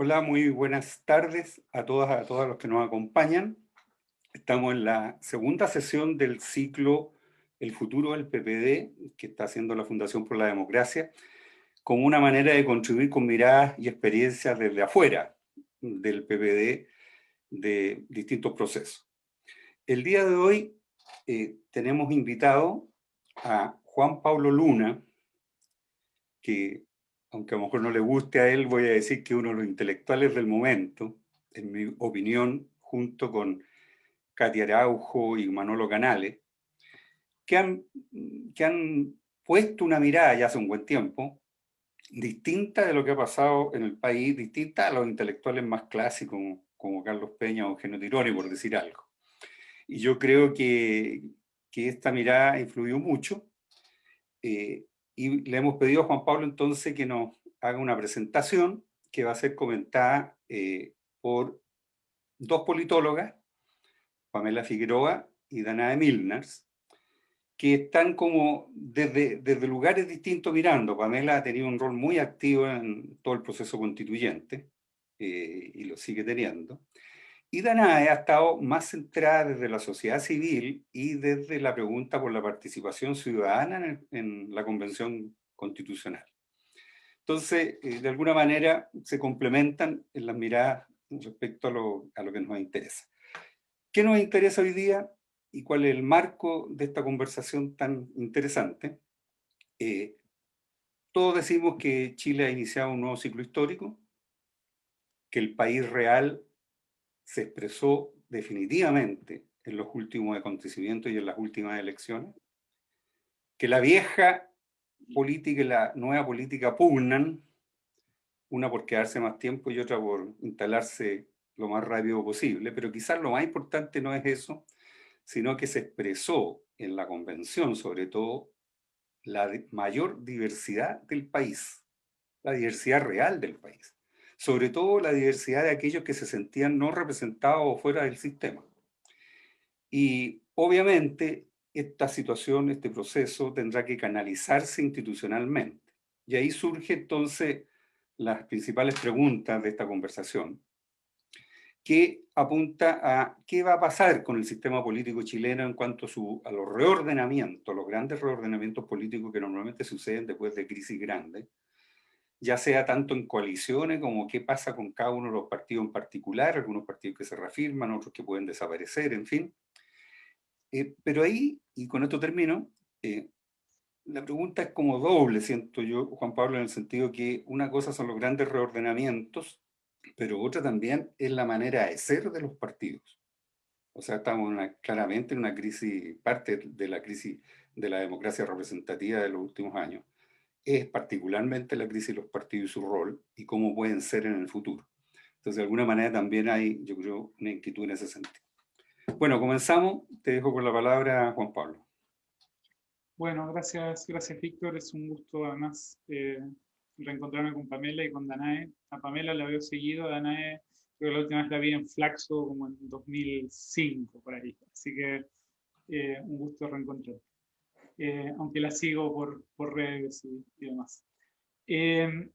Hola, muy buenas tardes a todos los que nos acompañan. Estamos en la segunda sesión del ciclo El futuro del PPD, que está haciendo la Fundación por la Democracia, como una manera de contribuir con miradas y experiencias desde afuera del PPD de distintos procesos. El día de hoy tenemos invitado a Juan Pablo Luna, que, aunque a lo mejor no le guste a él, voy a decir que uno de los intelectuales del momento, en mi opinión, junto con Katia Araujo y Manolo Canales, que han, que han puesto una mirada ya hace un buen tiempo distinta de lo que ha pasado en el país, distinta a los intelectuales más clásicos como Carlos Peña o Eugenio Tironi, por decir algo. Y yo creo que esta mirada influyó mucho. Y le hemos pedido a Juan Pablo entonces que nos haga una presentación que va a ser comentada por dos politólogas, Pamela Figueroa y Danae Milners, que están como desde lugares distintos mirando. Pamela ha tenido un rol muy activo en todo el proceso constituyente y lo sigue teniendo. Y Danae ha estado más centrada desde la sociedad civil y desde la pregunta por la participación ciudadana en la Convención Constitucional. Entonces, de alguna manera se complementan en las miradas respecto a lo que nos interesa. ¿Qué nos interesa hoy día y cuál es el marco de esta conversación tan interesante? Eh, Todos decimos que Chile ha iniciado un nuevo ciclo histórico, que el país real se expresó definitivamente en los últimos acontecimientos y en las últimas elecciones, que la vieja política y la nueva política pugnan, una por quedarse más tiempo y otra por instalarse lo más rápido posible, pero quizás lo más importante no es eso, sino que se expresó en la convención, sobre todo, la mayor diversidad del país, la diversidad real del país, sobre todo la diversidad de aquellos que se sentían no representados o fuera del sistema. Y obviamente esta situación, este proceso tendrá que canalizarse institucionalmente. Y ahí surge entonces las principales preguntas de esta conversación, que apunta a qué va a pasar con el sistema político chileno en cuanto a los reordenamientos, los grandes reordenamientos políticos que normalmente suceden después de crisis grandes, ya sea tanto en coaliciones como qué pasa con cada uno de los partidos en particular, algunos partidos que se reafirman, otros que pueden desaparecer, en fin. Pero ahí, y con esto termino, eh, la pregunta es como doble, siento yo, Juan Pablo, en el sentido que una cosa son los grandes reordenamientos, pero otra también es la manera de ser de los partidos. O sea, estamos claramente en una crisis, parte de la crisis de la democracia representativa de los últimos años, es particularmente la crisis de los partidos y su rol y cómo pueden ser en el futuro. Entonces, de alguna manera también hay, yo creo, una inquietud en ese sentido. Bueno, comenzamos. Te dejo con la palabra, Juan Pablo. Bueno, gracias Víctor. Es un gusto además reencontrarme con Pamela y con Danae. A Pamela la veo seguido, a Danae creo que la última vez la vi en Flaxo como en 2005, por ahí. Así que un gusto reencontrar. Aunque la sigo por redes y demás. Eh,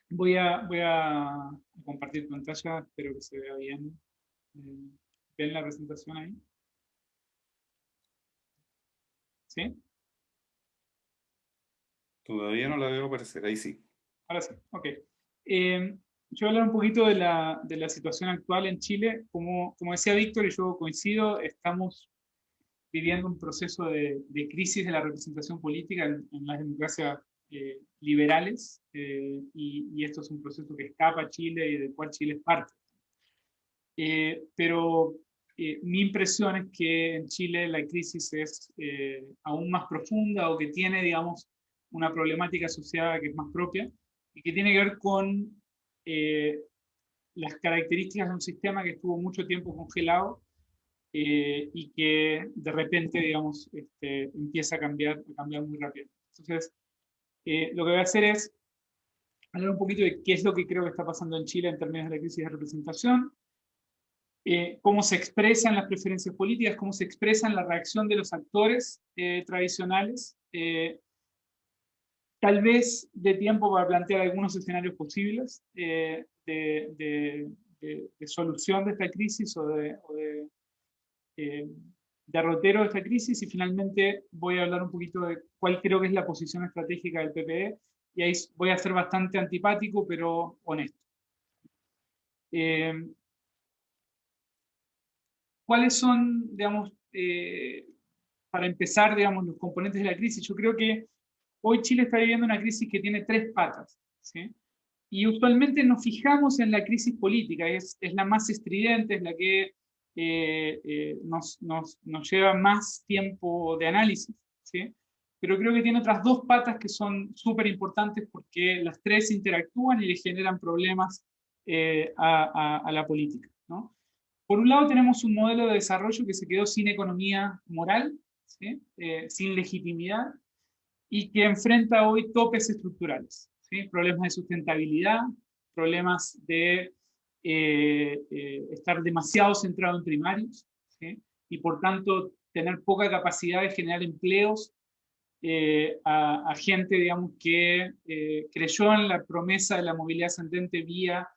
voy a compartir pantalla, espero que se vea bien. ¿Ven la presentación ahí? ¿Sí? Todavía no la veo aparecer, ahí sí. Ahora sí, ok. Yo voy a hablar un poquito de la situación actual en Chile. Como decía Víctor, y yo coincido, estamos viviendo un proceso de crisis de la representación política en las democracias liberales, y esto es un proceso que escapa a Chile y del cual Chile es parte. Pero mi impresión es que en Chile la crisis es aún más profunda o que tiene, digamos, una problemática asociada que es más propia y que tiene que ver con eh, las características de un sistema que estuvo mucho tiempo congelado y que de repente, digamos, empieza a cambiar muy rápido. Entonces, lo que voy a hacer es hablar un poquito de qué es lo que creo que está pasando en Chile en términos de la crisis de representación, cómo se expresan las preferencias políticas, cómo se expresan la reacción de los actores tradicionales, tal vez de tiempo para plantear algunos escenarios posibles de solución de esta crisis o de derrotero de esta crisis, y finalmente voy a hablar un poquito de cuál creo que es la posición estratégica del PPD, y ahí voy a ser bastante antipático, pero honesto. ¿Cuáles son, digamos, para empezar, digamos, los componentes de la crisis? Yo creo que hoy Chile está viviendo una crisis que tiene tres patas, ¿sí? Y usualmente nos fijamos en la crisis política, es la más estridente, es la que nos lleva más tiempo de análisis, ¿sí? Pero creo que tiene otras dos patas que son súper importantes porque las tres interactúan y le generan problemas a la política, ¿no? Por un lado tenemos un modelo de desarrollo que se quedó sin economía moral, ¿sí? Sin legitimidad, y que enfrenta hoy topes estructurales, ¿sí? Problemas de sustentabilidad, problemas de estar demasiado centrado en primarios, ¿sí? Y por tanto tener poca capacidad de generar empleos a gente, digamos, que creyó en la promesa de la movilidad ascendente vía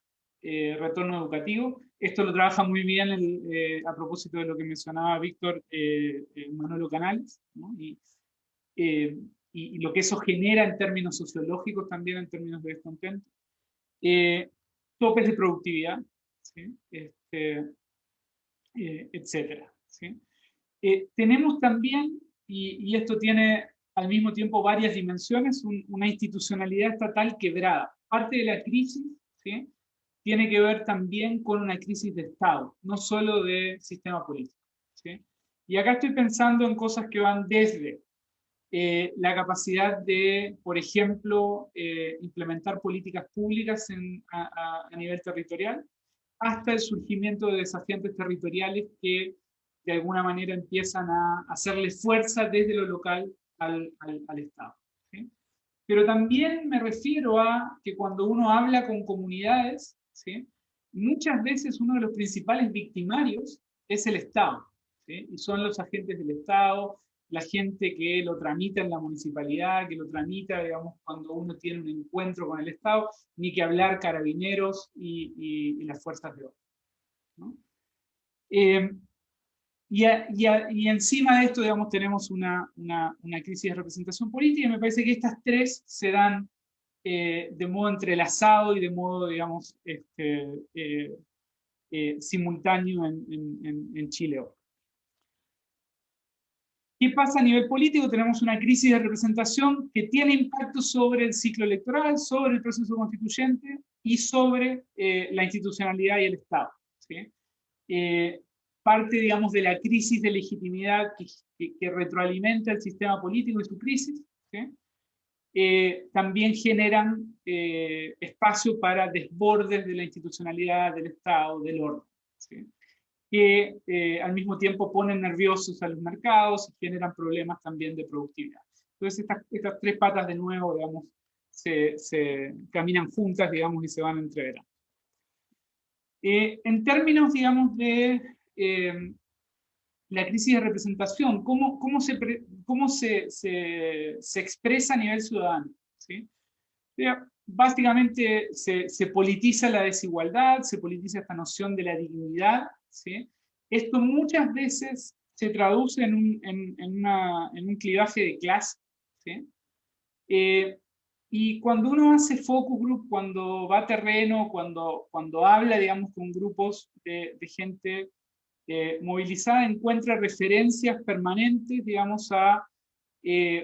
retorno educativo. Esto lo trabaja muy bien a propósito de lo que mencionaba Víctor, Manolo Canales, ¿no? Y lo que eso genera en términos sociológicos también, en términos de descontento. Topes de productividad, ¿sí? Etcétera, ¿sí? Tenemos también, y esto tiene al mismo tiempo varias dimensiones, una institucionalidad estatal quebrada. Parte de la crisis, ¿sí? Tiene que ver también con una crisis de Estado, no solo de sistema político, ¿sí? Y acá estoy pensando en cosas que van desde la capacidad de, por ejemplo, implementar políticas públicas a nivel territorial, hasta el surgimiento de desafiantes territoriales que de alguna manera empiezan a hacerle fuerza desde lo local al Estado, ¿sí? Pero también me refiero a que cuando uno habla con comunidades, ¿sí? Muchas veces uno de los principales victimarios es el Estado, ¿sí? Y son los agentes del Estado, la gente que lo tramita en la municipalidad, que lo tramita, digamos, cuando uno tiene un encuentro con el Estado, ni que hablar carabineros y las fuerzas de orden, ¿no? Y encima de esto, digamos, tenemos una crisis de representación política, y me parece que estas tres se dan de modo entrelazado y de modo, digamos, simultáneo en Chile hoy. ¿Qué pasa a nivel político? Tenemos una crisis de representación que tiene impacto sobre el ciclo electoral, sobre el proceso constituyente y sobre la institucionalidad y el Estado, ¿sí? Parte, digamos, de la crisis de legitimidad que retroalimenta el sistema político y su crisis, ¿sí? También generan espacio para desbordes de la institucionalidad, del Estado, del orden, ¿sí? Que al mismo tiempo ponen nerviosos a los mercados y generan problemas también de productividad. Entonces estas tres patas de nuevo, digamos, se caminan juntas, digamos, y se van entreverando. En términos, digamos, de la crisis de representación, ¿cómo se expresa a nivel ciudadano? ¿Sí? Básicamente se politiza la desigualdad, se politiza esta noción de la dignidad, ¿sí? Esto muchas veces se traduce en un clivaje de clase, ¿sí? Y cuando uno hace focus group, cuando va a terreno, cuando habla, digamos, con grupos de gente movilizada, encuentra referencias permanentes, digamos, a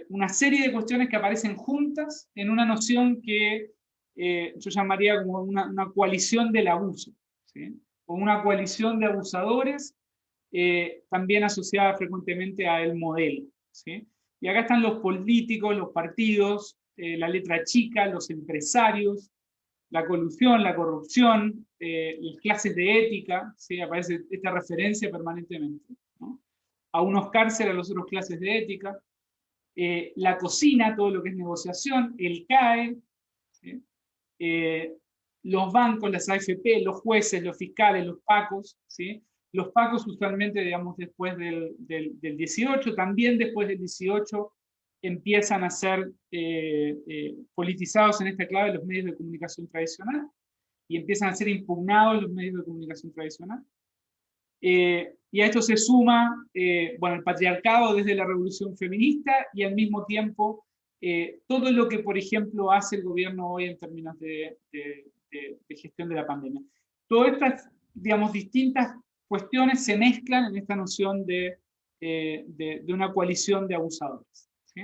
una serie de cuestiones que aparecen juntas en una noción que yo llamaría como una coalición del abuso, ¿sí? O una coalición de abusadores, también asociada frecuentemente a el modelo, ¿sí? Y acá están los políticos, los partidos, la letra chica, los empresarios, la colusión, la corrupción, las clases de ética, ¿sí? Aparece esta referencia permanentemente, ¿no? A unos cárceles, a los otros clases de ética, la cocina, todo lo que es negociación, el CAE, ¿sí? Los bancos, las AFP, los jueces, los fiscales, los pacos, ¿sí? Los pacos usualmente, digamos, después del 18, también después del 18 empiezan a ser politizados en esta clave los medios de comunicación tradicional, y empiezan a ser impugnados los medios de comunicación tradicional. Y a esto se suma bueno, el patriarcado desde la revolución feminista, y al mismo tiempo todo lo que, por ejemplo, hace el gobierno hoy en términos de gestión de la pandemia. Todas estas, digamos, distintas cuestiones se mezclan en esta noción de una coalición de abusadores, ¿sí?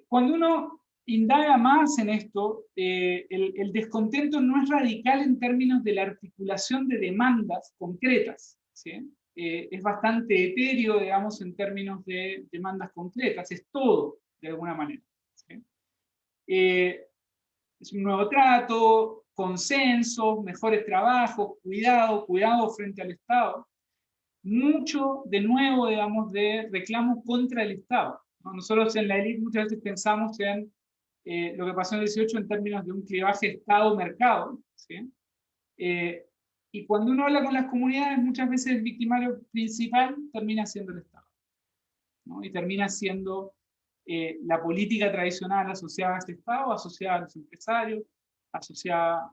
Cuando uno indaga más en esto, el descontento no es radical en términos de la articulación de demandas concretas, ¿sí? Es bastante etéreo, digamos, en términos de demandas concretas, es todo, de alguna manera, ¿sí? Es un nuevo trato, consensos, mejores trabajos, cuidado frente al Estado. Mucho, de nuevo, digamos, de reclamo contra el Estado, ¿no? Nosotros en la élite muchas veces pensamos en lo que pasó en el 18 en términos de un clivaje Estado-mercado, ¿sí? Y cuando uno habla con las comunidades, muchas veces el victimario principal termina siendo el Estado, ¿no? Y termina siendo la política tradicional asociada a este Estado, asociada a los empresarios, asociada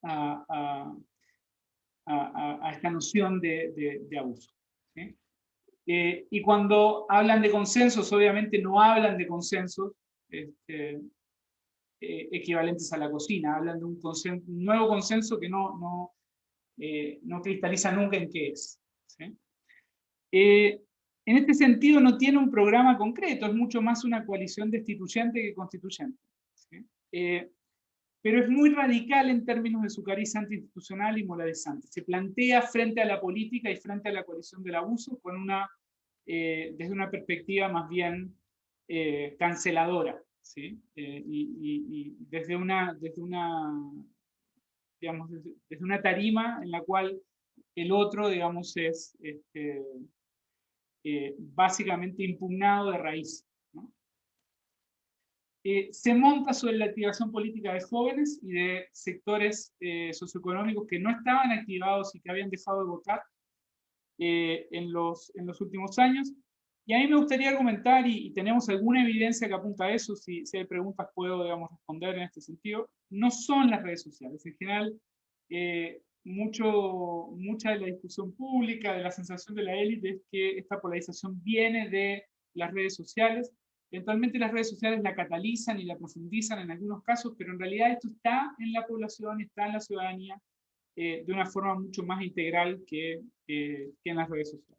a esta noción de abuso, ¿sí? Y cuando hablan de consensos, obviamente no hablan de consensos equivalentes a la cocina, hablan de un nuevo consenso que no cristaliza nunca en qué es, ¿sí? En este sentido no tiene un programa concreto, es mucho más una coalición destituyente que constituyente, ¿sí? Pero es muy radical en términos de su cariz antiinstitucional y moralizante. Se plantea frente a la política y frente a la coalición del abuso con desde una perspectiva más bien canceladora, ¿sí? Y desde digamos, desde una tarima en la cual el otro, digamos, es básicamente impugnado de raíz, ¿no? Se monta sobre la activación política de jóvenes y de sectores socioeconómicos que no estaban activados y que habían dejado de votar en los últimos años. Y a mí me gustaría argumentar, y tenemos alguna evidencia que apunta a eso, si hay preguntas puedo, digamos, responder en este sentido, no son las redes sociales. En general, mucha de la discusión pública, de la sensación de la élite, es que esta polarización viene de las redes sociales. Eventualmente las redes sociales la catalizan y la profundizan en algunos casos, pero en realidad esto está en la población, está en la ciudadanía, de una forma mucho más integral que en las redes sociales.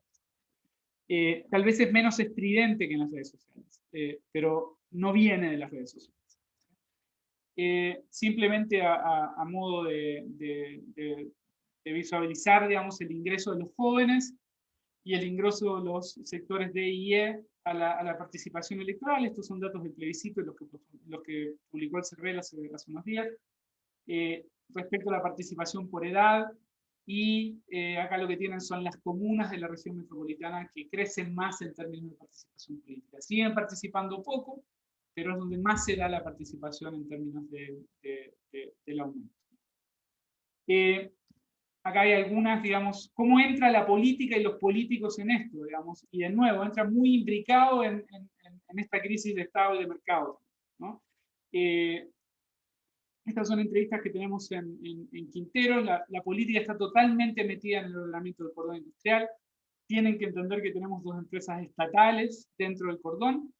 Tal vez es menos estridente que en las redes sociales, pero no viene de las redes sociales. Simplemente a modo de visualizar, digamos, el ingreso de los jóvenes y el ingreso de los sectores D y E a la participación electoral. Estos son datos del plebiscito, los que publicó el CERVEL hace unos días. Respecto a la participación por edad, y acá lo que tienen son las comunas de la región metropolitana que crecen más en términos de participación política. Siguen participando poco, pero es donde más se da la participación en términos del aumento. Acá hay algunas, digamos, cómo entra la política y los políticos en esto, digamos, y de nuevo, entra muy imbricado en esta crisis de Estado y de mercado, ¿no? Estas son entrevistas que tenemos en Quintero. La política está totalmente metida en el ordenamiento del cordón industrial. Tienen que entender que tenemos 2 empresas estatales dentro del cordón.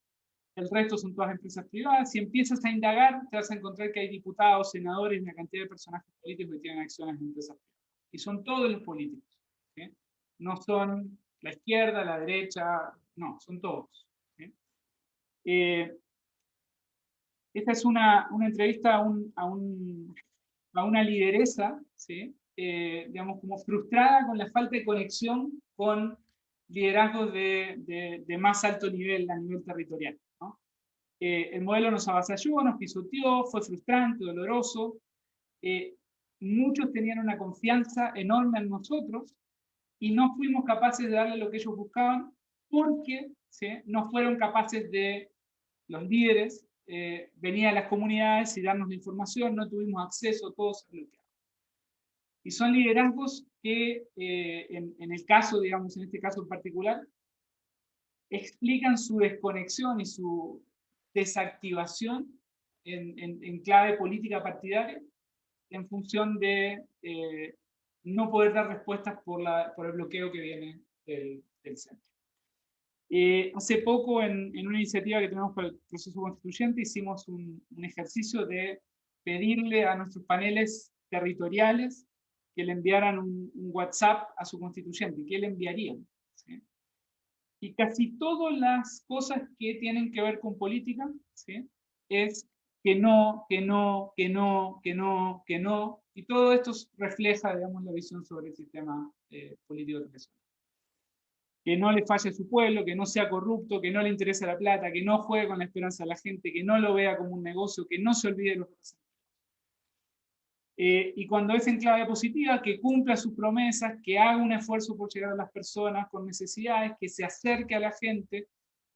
El resto son todas empresas privadas. Si empiezas a indagar, te vas a encontrar que hay diputados, senadores y una cantidad de personajes políticos que tienen acciones en empresas privadas. Y son todos los políticos, ¿sí? No son la izquierda, la derecha, no, son todos, ¿sí? Esta es una entrevista a una lideresa, ¿sí? Digamos, como frustrada con la falta de conexión con liderazgos de más alto nivel, a nivel territorial, ¿no? El modelo nos avasalló, nos pisoteó, fue frustrante, doloroso. Muchos tenían una confianza enorme en nosotros y no fuimos capaces de darle lo que ellos buscaban porque, ¿sí?, no fueron capaces de los líderes venir a las comunidades y darnos la información, no tuvimos acceso, todo se bloqueaba. Y son liderazgos que, en el caso, digamos, en este caso en particular, explican su desconexión y su desactivación en clave política partidaria en función de no poder dar respuestas por el bloqueo que viene del centro. Hace poco, en una iniciativa que tenemos para el proceso constituyente, hicimos un ejercicio de pedirle a nuestros paneles territoriales que le enviaran un WhatsApp a su constituyente. ¿Qué le enviarían? ¿Sí? Y casi todas las cosas que tienen que ver con política, ¿sí? Es que no, que no, que no, que no, que no. Y todo esto refleja, digamos, la visión sobre el sistema político tradicional. Que no le falle a su pueblo, que no sea corrupto, que no le interese la plata, que no juegue con la esperanza de la gente, que no lo vea como un negocio, que no se olvide de los representantes. Y cuando es en clave positiva, que cumpla sus promesas, que haga un esfuerzo por llegar a las personas con necesidades, que se acerque a la gente,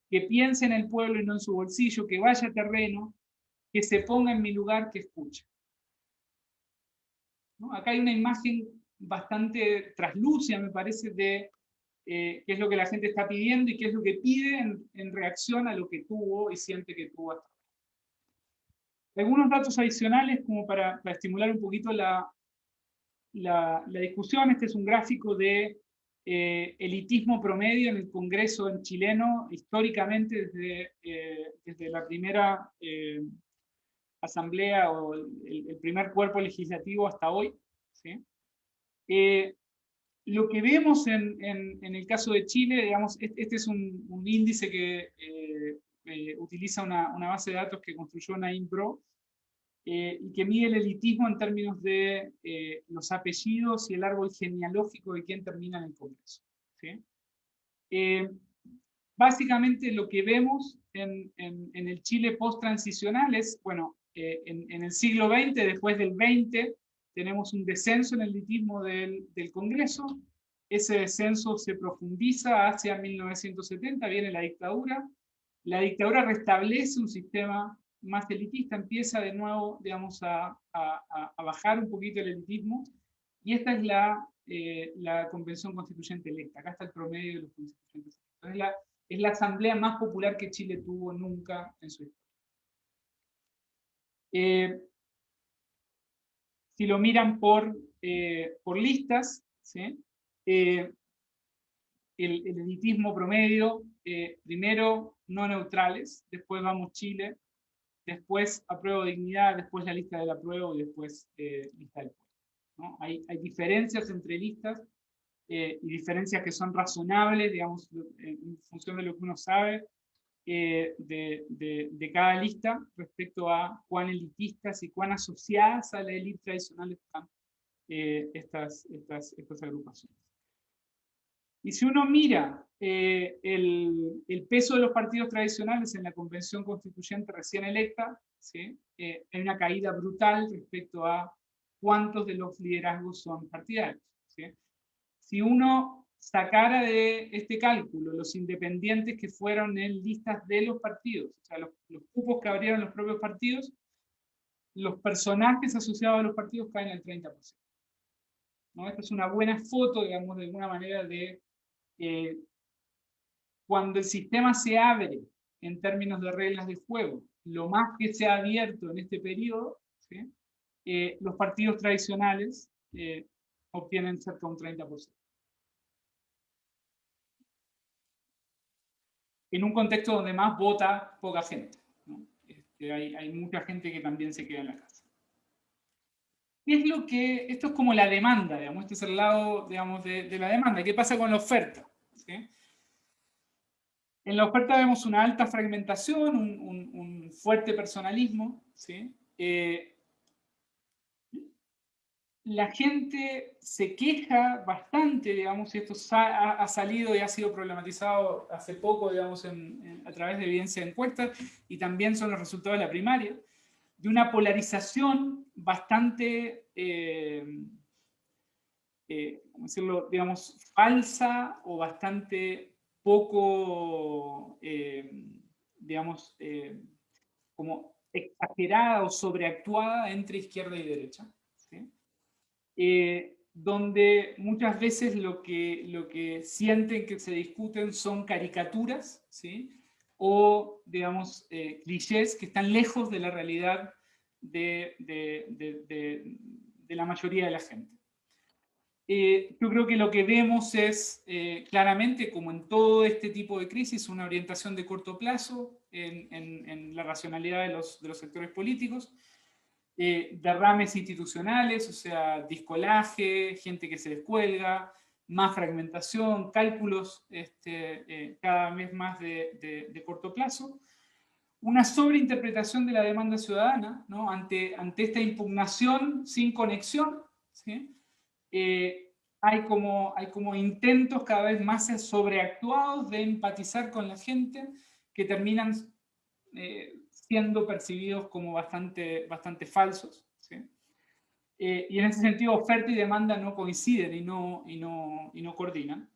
que piense en el pueblo y no en su bolsillo, que vaya a terreno, que se ponga en mi lugar, que escuche. ¿No? Acá hay una imagen bastante traslúcida, me parece, de qué es lo que la gente está pidiendo y qué es lo que pide en reacción a lo que tuvo y siente que tuvo hasta ahora. Algunos datos adicionales como para estimular un poquito la discusión. Este es un gráfico de elitismo promedio en el Congreso en chileno, históricamente desde la primera asamblea o el primer cuerpo legislativo hasta hoy. ¿Sí? Lo que vemos en el caso de Chile, digamos, este es un índice que utiliza una base de datos que construyó Naim Bro, y que mide el elitismo en términos de los apellidos y el árbol genealógico de quién termina en el Congreso. ¿Sí? Básicamente lo que vemos en el Chile post-transicional es, bueno, en el siglo XX, después del XX, tenemos un descenso en el elitismo del Congreso. Ese descenso se profundiza hacia 1970, viene la dictadura. La dictadura restablece un sistema más elitista, empieza de nuevo, digamos, a bajar un poquito el elitismo, y esta es la convención constituyente electa. Acá está el promedio de los constituyentes electos. Es la asamblea más popular que Chile tuvo nunca en su historia. Si lo miran por listas, ¿sí? El elitismo promedio, primero no neutrales, después vamos Chile, después apruebo dignidad, después la lista del apruebo y después lista del pueblo. ¿No? Hay diferencias entre listas y diferencias que son razonables, digamos, en función de lo que uno sabe de cada lista respecto a cuán elitistas y cuán asociadas a la élite tradicional están estas agrupaciones. Y si uno mira el peso de los partidos tradicionales en la convención constituyente recién electa, ¿sí? Hay una caída brutal respecto a cuántos de los liderazgos son partidarios. ¿Sí? Si uno sacara de este cálculo los independientes que fueron en listas de los partidos, o sea, los cupos que abrieron los propios partidos, los personajes asociados a los partidos caen al 30%. ¿No? Esta es una buena foto, digamos, de alguna manera de cuando el sistema se abre en términos de reglas de juego, lo más que se ha abierto en este periodo, ¿sí? Los partidos tradicionales obtienen cerca de un 30%. En un contexto donde más vota poca gente, ¿no? Hay mucha gente que también se queda en la casa. ¿Qué es lo que, esto es como la demanda, digamos, este es el lado, digamos, de la demanda. ¿Qué pasa con la oferta? ¿Sí? En la oferta vemos una alta fragmentación, un fuerte personalismo, ¿sí? La gente se queja bastante, digamos, y esto ha salido y ha sido problematizado hace poco, digamos, a través de evidencia de encuestas, y también son los resultados de la primaria, de una polarización bastante, ¿cómo decirlo?, digamos, falsa o bastante poco, digamos, como exagerada o sobreactuada entre izquierda y derecha. ¿Sí? donde muchas veces lo que sienten que se discuten son caricaturas, ¿sí? O, digamos, clichés que están lejos de la realidad de la mayoría de la gente. Yo creo que lo que vemos es claramente, como en todo este tipo de crisis, una orientación de corto plazo en la racionalidad de los sectores políticos, derrames institucionales, o sea, discolaje, gente que se descuelga, más fragmentación, cálculos cada vez más de corto plazo, una sobreinterpretación de la demanda ciudadana, ¿no? ante esta impugnación sin conexión, ¿sí? Hay como intentos cada vez más sobreactuados de empatizar con la gente que terminan siendo percibidos como bastante falsos, ¿sí? Y en ese sentido oferta y demanda no coinciden y no coordinan.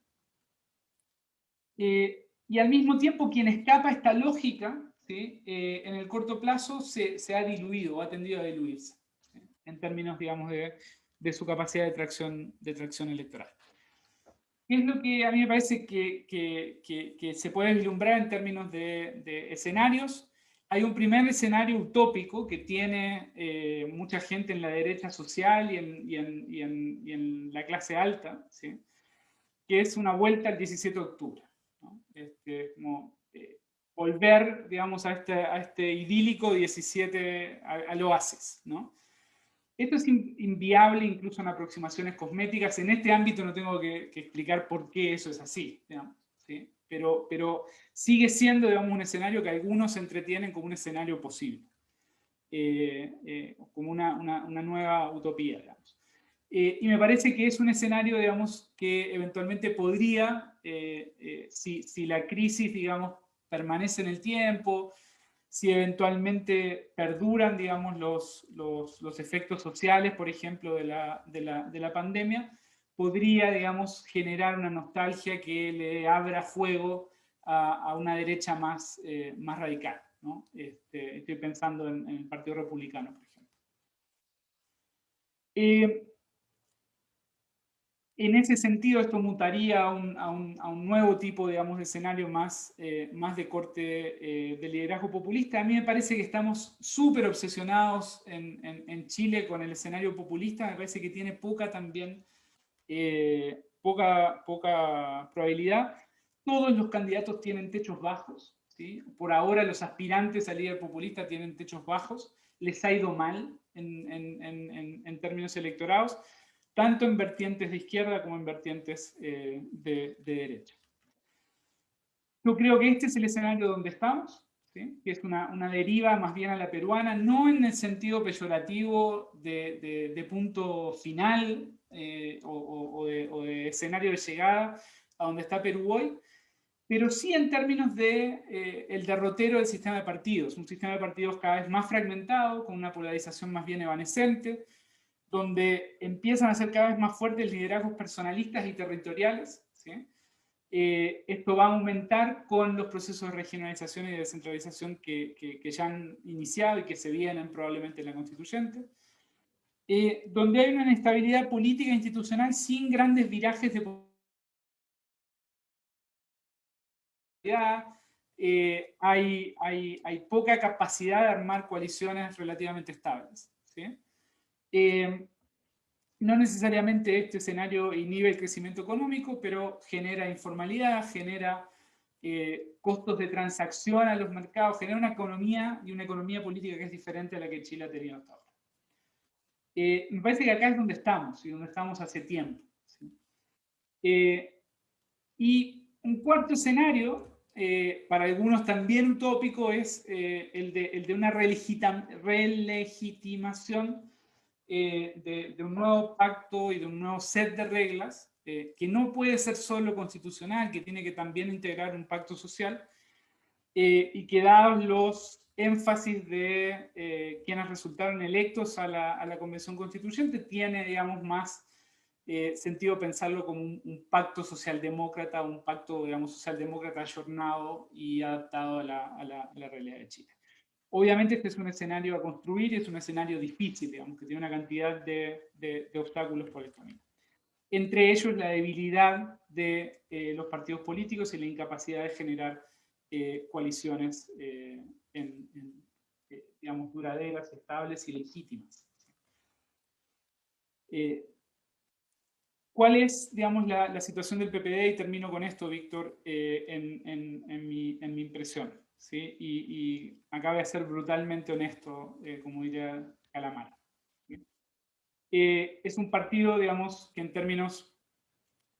Y al mismo tiempo quien escapa a esta lógica, ¿sí? En el corto plazo se ha diluido, ha tendido a diluirse, ¿sí? En términos, digamos, de su capacidad de tracción electoral. ¿Qué es lo que a mí me parece que se puede vislumbrar en términos de escenarios? Hay un primer escenario utópico que tiene mucha gente en la derecha social y en la clase alta, ¿sí? Que es una vuelta al 17 de octubre, ¿no? Como, volver, digamos, a este idílico 17 al oasis, ¿no? Esto es inviable incluso en aproximaciones cosméticas. En este ámbito no tengo que explicar por qué eso es así, digamos, ¿sí? Pero sigue siendo, digamos, un escenario que algunos entretienen como un escenario posible, como una nueva utopía, digamos. Y me parece que es un escenario, digamos, que eventualmente podría, si la crisis, digamos, permanece en el tiempo, si eventualmente perduran, digamos, los efectos sociales, por ejemplo, de la pandemia, podría, digamos, generar una nostalgia que le abra fuego a una derecha más radical, ¿no? Estoy pensando en el Partido Republicano, por ejemplo. En ese sentido, esto mutaría a un nuevo tipo, digamos, de escenario más de corte de liderazgo populista. A mí me parece que estamos súper obsesionados en Chile con el escenario populista. Me parece que tiene poca probabilidad. Todos los candidatos tienen techos bajos, ¿sí? Por ahora los aspirantes a líder populista tienen techos bajos. Les ha ido mal en términos electorales, tanto en vertientes de izquierda como en vertientes de derecha. Yo creo que este es el escenario donde estamos, ¿sí? Que es una deriva más bien a la peruana, no en el sentido peyorativo de punto final o de escenario de llegada a donde está Perú hoy, pero sí en términos de el derrotero del sistema de partidos, un sistema de partidos cada vez más fragmentado, con una polarización más bien evanescente, donde empiezan a ser cada vez más fuertes liderazgos personalistas y territoriales, ¿sí? Esto va a aumentar con los procesos de regionalización y de descentralización que ya han iniciado y que se vienen probablemente en la constituyente, donde hay una inestabilidad política e institucional sin grandes virajes de popularidad, hay poca capacidad de armar coaliciones relativamente estables, ¿sí? No necesariamente este escenario inhibe el crecimiento económico, pero genera informalidad, genera costos de transacción a los mercados, genera una economía y una economía política que es diferente a la que Chile ha tenido hasta ahora. Me parece que acá es donde estamos, y donde estamos hace tiempo, ¿sí? Y un cuarto escenario, para algunos también utópico, es el de una relegitimación de un nuevo pacto y de un nuevo set de reglas, que no puede ser solo constitucional, que tiene que también integrar un pacto social, y que dados los énfasis de quienes resultaron electos a la Convención Constituyente, tiene, digamos, más sentido pensarlo como un pacto socialdemócrata, un pacto, digamos, socialdemócrata ayornado y adaptado a la realidad de Chile. Obviamente este es un escenario a construir y es un escenario difícil, digamos, que tiene una cantidad de obstáculos por el camino. entre ellos la debilidad de los partidos políticos y la incapacidad de generar coaliciones digamos, duraderas, estables y legítimas. ¿Cuál es, digamos, la situación del PPD? Y termino con esto, Víctor, en mi impresión, ¿sí? Y acá voy a ser brutalmente honesto, como diría Calamar. ¿Sí? Es un partido, digamos, que en términos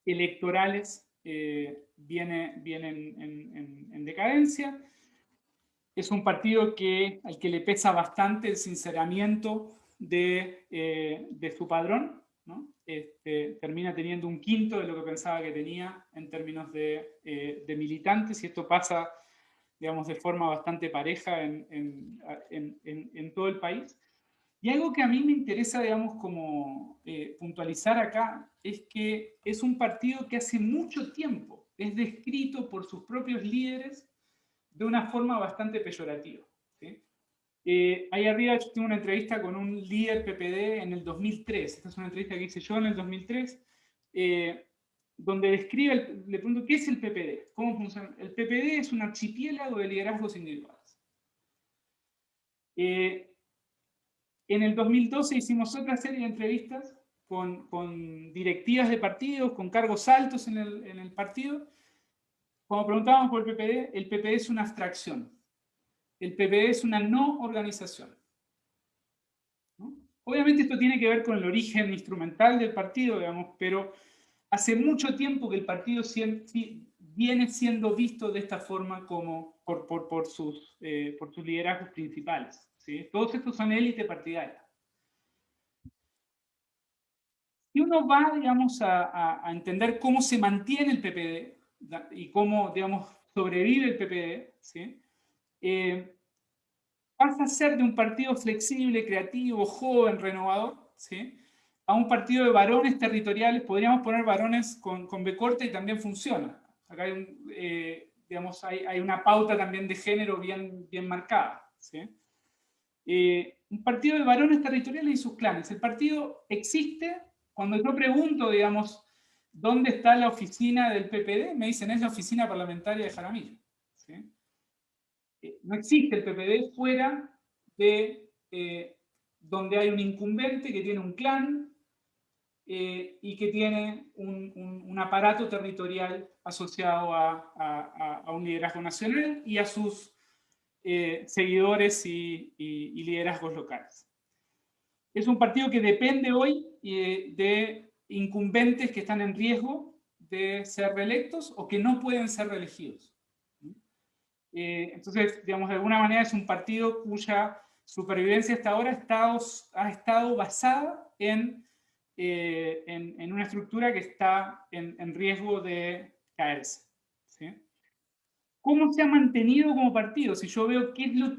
electorales viene en decadencia. Es un partido al que le pesa bastante el sinceramiento de su padrón, ¿no? Termina teniendo un quinto de lo que pensaba que tenía en términos de militantes, y esto pasa, digamos, de forma bastante pareja en todo el país. Y algo que a mí me interesa, digamos, como puntualizar acá, es que es un partido que hace mucho tiempo es descrito por sus propios líderes de una forma bastante peyorativa. ¿Sí? Ahí arriba yo tengo una entrevista con un líder PPD en el 2003. Esta es una entrevista que hice yo en el 2003, donde describe, le pregunto, ¿qué es el PPD? ¿Cómo funciona? El PPD es un archipiélago de liderazgos individuales. En el 2012 hicimos otra serie de entrevistas con directivas de partidos, con cargos altos en el partido. Cuando preguntábamos por el PPD es una abstracción. El PPD es una no organización. ¿No? Obviamente esto tiene que ver con el origen instrumental del partido, digamos, pero hace mucho tiempo que el partido viene siendo visto de esta forma como por sus liderazgos principales. ¿Sí? Todos estos son élite partidaria. Si uno va, digamos, a entender cómo se mantiene el PPD y cómo, digamos, sobrevive el PPD, ¿sí? Pasa a ser de un partido flexible, creativo, joven, renovador, ¿sí? A un partido de varones territoriales. Podríamos poner varones con B corta y también funciona. Acá hay, digamos, hay una pauta también de género bien marcada, ¿sí? Un partido de varones territoriales y sus clanes. El partido existe. Cuando yo pregunto, digamos, ¿dónde está la oficina del PPD? Me dicen, es la oficina parlamentaria de Jaramillo. ¿Sí? No existe el PPD fuera de donde hay un incumbente que tiene un clan y que tiene un aparato territorial asociado a un liderazgo nacional y a sus seguidores y liderazgos locales. Es un partido que depende hoy de incumbentes que están en riesgo de ser reelectos o que no pueden ser reelegidos. Entonces, digamos, de alguna manera es un partido cuya supervivencia hasta ahora ha estado basada en una estructura que está en riesgo de caerse. ¿Sí? ¿Cómo se ha mantenido como partido? Si yo veo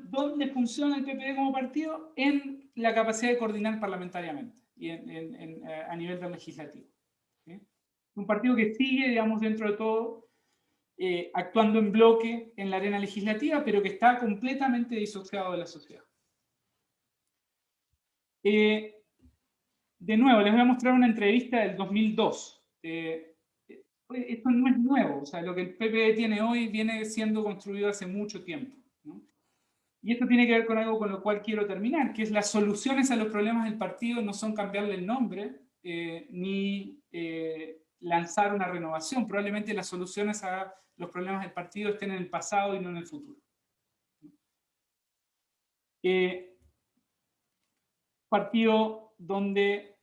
dónde funciona el PPD como partido, en la capacidad de coordinar parlamentariamente y a nivel del legislativo. ¿Sí? Un partido que sigue, digamos, dentro de todo, actuando en bloque en la arena legislativa, pero que está completamente disociado de la sociedad. De nuevo, les voy a mostrar una entrevista del 2002. Esto no es nuevo, o sea, lo que el PPD tiene hoy viene siendo construido hace mucho tiempo, ¿no? Y esto tiene que ver con algo con lo cual quiero terminar, que es las soluciones a los problemas del partido no son cambiarle el nombre, ni lanzar una renovación. Probablemente las soluciones a los problemas del partido estén en el pasado y no en el futuro. Partido donde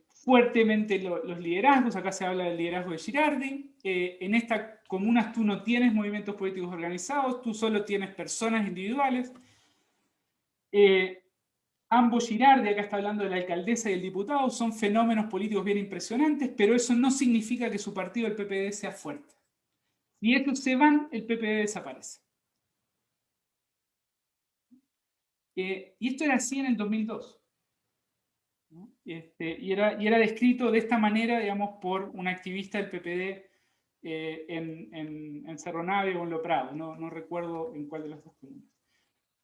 fuertemente los liderazgos, acá se habla del liderazgo de Girardi, en estas comunas tú no tienes movimientos políticos organizados, tú solo tienes personas individuales. Ambos Girardi, acá está hablando de la alcaldesa y el diputado, son fenómenos políticos bien impresionantes, pero eso no significa que su partido, el PPD, sea fuerte. Si estos se van, el PPD desaparece. Y esto era así en el 2002. ¿No? Y era descrito de esta manera, digamos, por un activista del PPD en Cerro Navia o en Lo Prado, no recuerdo en cuál de las dos comunas.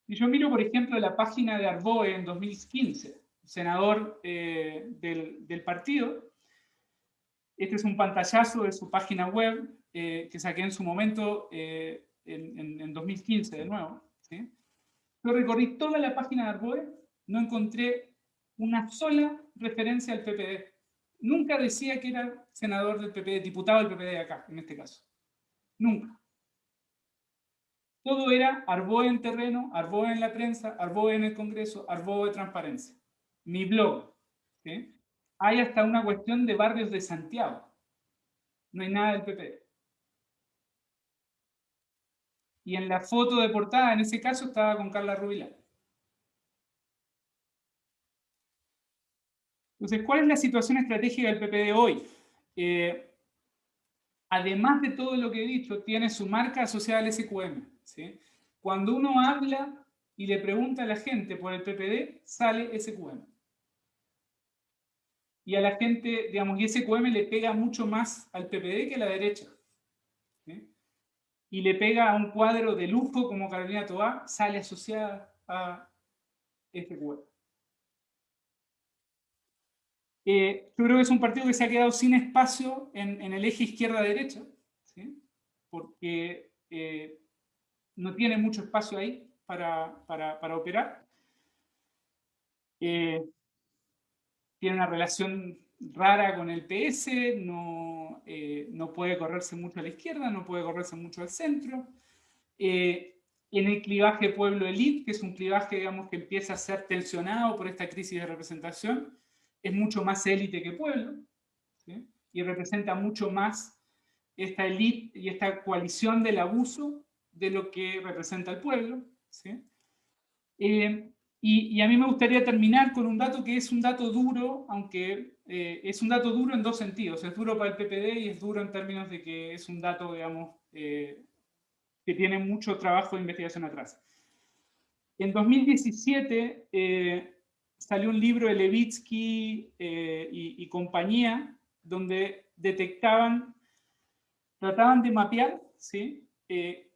Y yo miro, por ejemplo, la página de Arboe en 2015, senador del partido, Este es un pantallazo de su página web que saqué en su momento en 2015 de nuevo. ¿Sí? Yo recorrí toda la página de Arboe, no encontré una sola referencia al PPD. Nunca decía que era senador del PPD, diputado del PPD acá, en este caso. Nunca. Todo era Arboe en terreno, Arboe en la prensa, Arboe en el Congreso, Arboe transparencia. Mi blog. ¿Sí? Hay hasta una cuestión de barrios de Santiago. No hay nada del PPD. Y en la foto de portada, en ese caso, estaba con Carla Rubilar. Entonces, ¿cuál es la situación estratégica del PPD hoy? Además de todo lo que he dicho, tiene su marca asociada al SQM. ¿Sí? Cuando uno habla y le pregunta a la gente por el PPD, sale SQM. Y a la gente, digamos, y SQM le pega mucho más al PPD que a la derecha. ¿Sí? Y le pega a un cuadro de lujo como Carolina Toá, sale asociada a SQM. Yo creo que es un partido que se ha quedado sin espacio en el eje izquierda-derecha, ¿sí? Porque no tiene mucho espacio ahí para operar. Tiene una relación rara con el PS, no puede correrse mucho a la izquierda, no puede correrse mucho al centro. En el clivaje pueblo-elite, que es un clivaje, digamos, que empieza a ser tensionado por esta crisis de representación, es mucho más élite que pueblo, ¿sí? Y representa mucho más esta élite y esta coalición del abuso de lo que representa el pueblo, ¿sí? Y a mí me gustaría terminar con un dato que es un dato duro, aunque es un dato duro en dos sentidos. Es duro para el PPD y es duro en términos de que es un dato, digamos, que tiene mucho trabajo de investigación atrás. En 2017 salió un libro de Levitsky y compañía, donde trataban de mapear, ¿sí?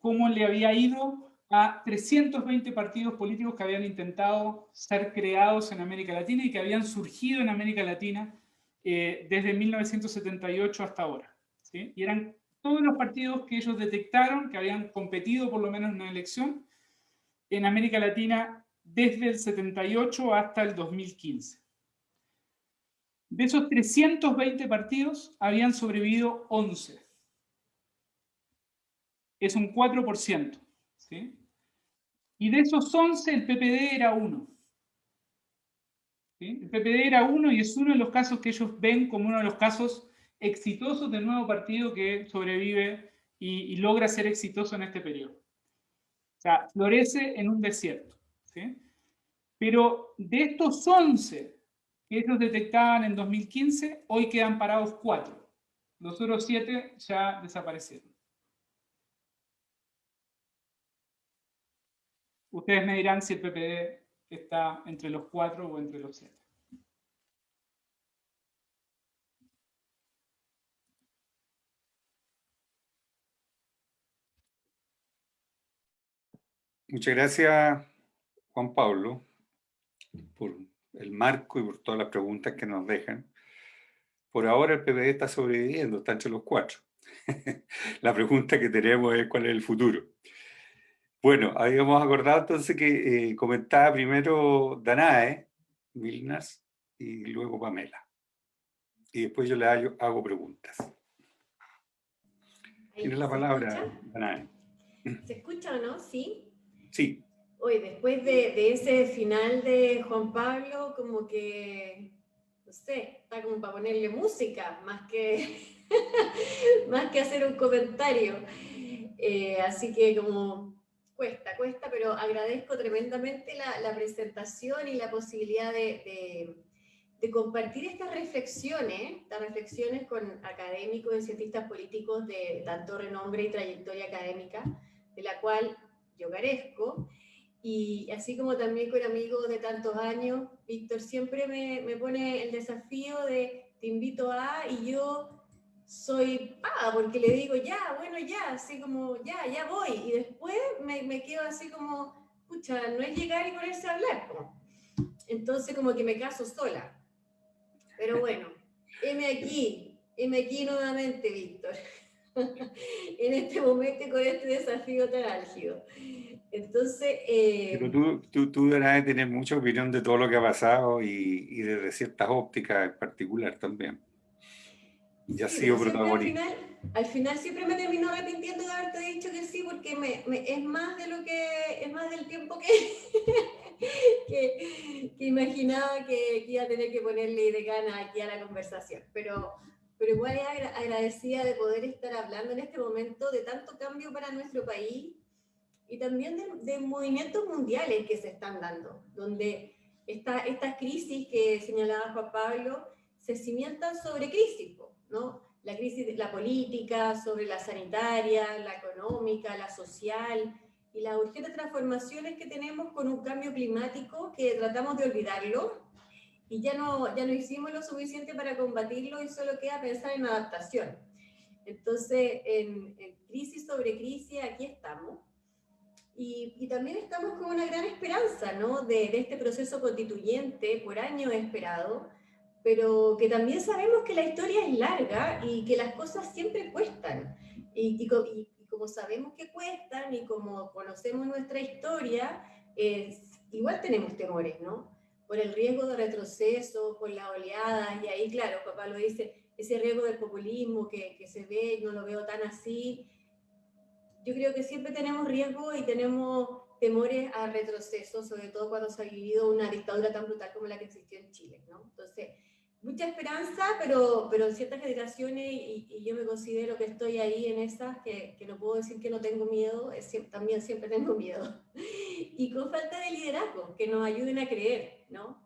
Cómo le había ido a 320 partidos políticos que habían intentado ser creados en América Latina y que habían surgido en América Latina desde 1978 hasta ahora. ¿Sí? Y eran todos los partidos que ellos detectaron que habían competido por lo menos en una elección en América Latina desde el 78 hasta el 2015. De esos 320 partidos habían sobrevivido 11. Es un 4%. ¿Sí? Y de esos 11, el PPD era 1. ¿Sí? El PPD era 1 y es uno de los casos que ellos ven como uno de los casos exitosos del nuevo partido que sobrevive y logra ser exitoso en este periodo. O sea, florece en un desierto. ¿Sí? Pero de estos 11 que ellos detectaban en 2015, hoy quedan parados 4. Los otros 7 ya desaparecieron. Ustedes me dirán si el PPD está entre los 4 o entre los 7. Muchas gracias, Juan Pablo, por el marco y por todas las preguntas que nos dejan. Por ahora el PPD está sobreviviendo, está entre los 4. La pregunta que tenemos es cuál es el futuro. Bueno, habíamos acordado entonces que comentaba primero Danae, Milnas, y luego Pamela. Y después yo le hago preguntas. Tiene la palabra, Danae. ¿Se escucha o no? ¿Sí? Sí. Hoy, después de ese final de Juan Pablo, como que, no sé, está como para ponerle música, más que, más que hacer un comentario. Así que como cuesta, pero agradezco tremendamente la presentación y la posibilidad de compartir estas reflexiones con académicos y cientistas políticos de tanto renombre y trayectoria académica, de la cual yo carezco, y así como también con amigos de tantos años. Víctor siempre me pone el desafío de te invito a, y yo soy porque le digo ya, bueno, ya, así como ya voy, y después me quedo así como, pucha, no es llegar y ponerse a hablar, entonces como que me caso sola. Pero bueno, heme aquí, heme aquí nuevamente, Víctor, en este momento y con este desafío tan álgido. Entonces, Pero tú deberás de tener mucha opinión de todo lo que ha pasado y desde ciertas ópticas en particular también. Ya has sí, sido pero siempre protagonista. al final siempre me termino arrepintiendo de haberte dicho que sí, porque es más de lo que, es más del tiempo que imaginaba que iba a tener que ponerle de gana aquí a la conversación. Pero igual es agradecida de poder estar hablando en este momento de tanto cambio para nuestro país y también de movimientos mundiales que se están dando, donde estas crisis que señalaba Juan Pablo se cimientan sobre crisis, ¿no? La crisis de la política, sobre la sanitaria, la económica, la social, y las urgentes transformaciones que tenemos con un cambio climático que tratamos de olvidarlo, y ya no hicimos lo suficiente para combatirlo y solo queda pensar en adaptación. Entonces, en crisis sobre crisis, aquí estamos. Y también estamos con una gran esperanza, ¿no? De este proceso constituyente por años esperado, pero que también sabemos que la historia es larga y que las cosas siempre cuestan. Y como sabemos que cuestan y como conocemos nuestra historia, igual tenemos temores, ¿no? Por el riesgo de retroceso, por las oleadas, y ahí, claro, papá lo dice, ese riesgo del populismo que se ve, no lo veo tan así. Yo creo que siempre tenemos riesgo y tenemos temores a retroceso, sobre todo cuando se ha vivido una dictadura tan brutal como la que existió en Chile, ¿no? Entonces, mucha esperanza, pero en ciertas generaciones, y yo me considero que estoy ahí en esas, que no puedo decir que no tengo miedo, también siempre tengo miedo. Y con falta de liderazgo, que nos ayuden a creer, ¿no?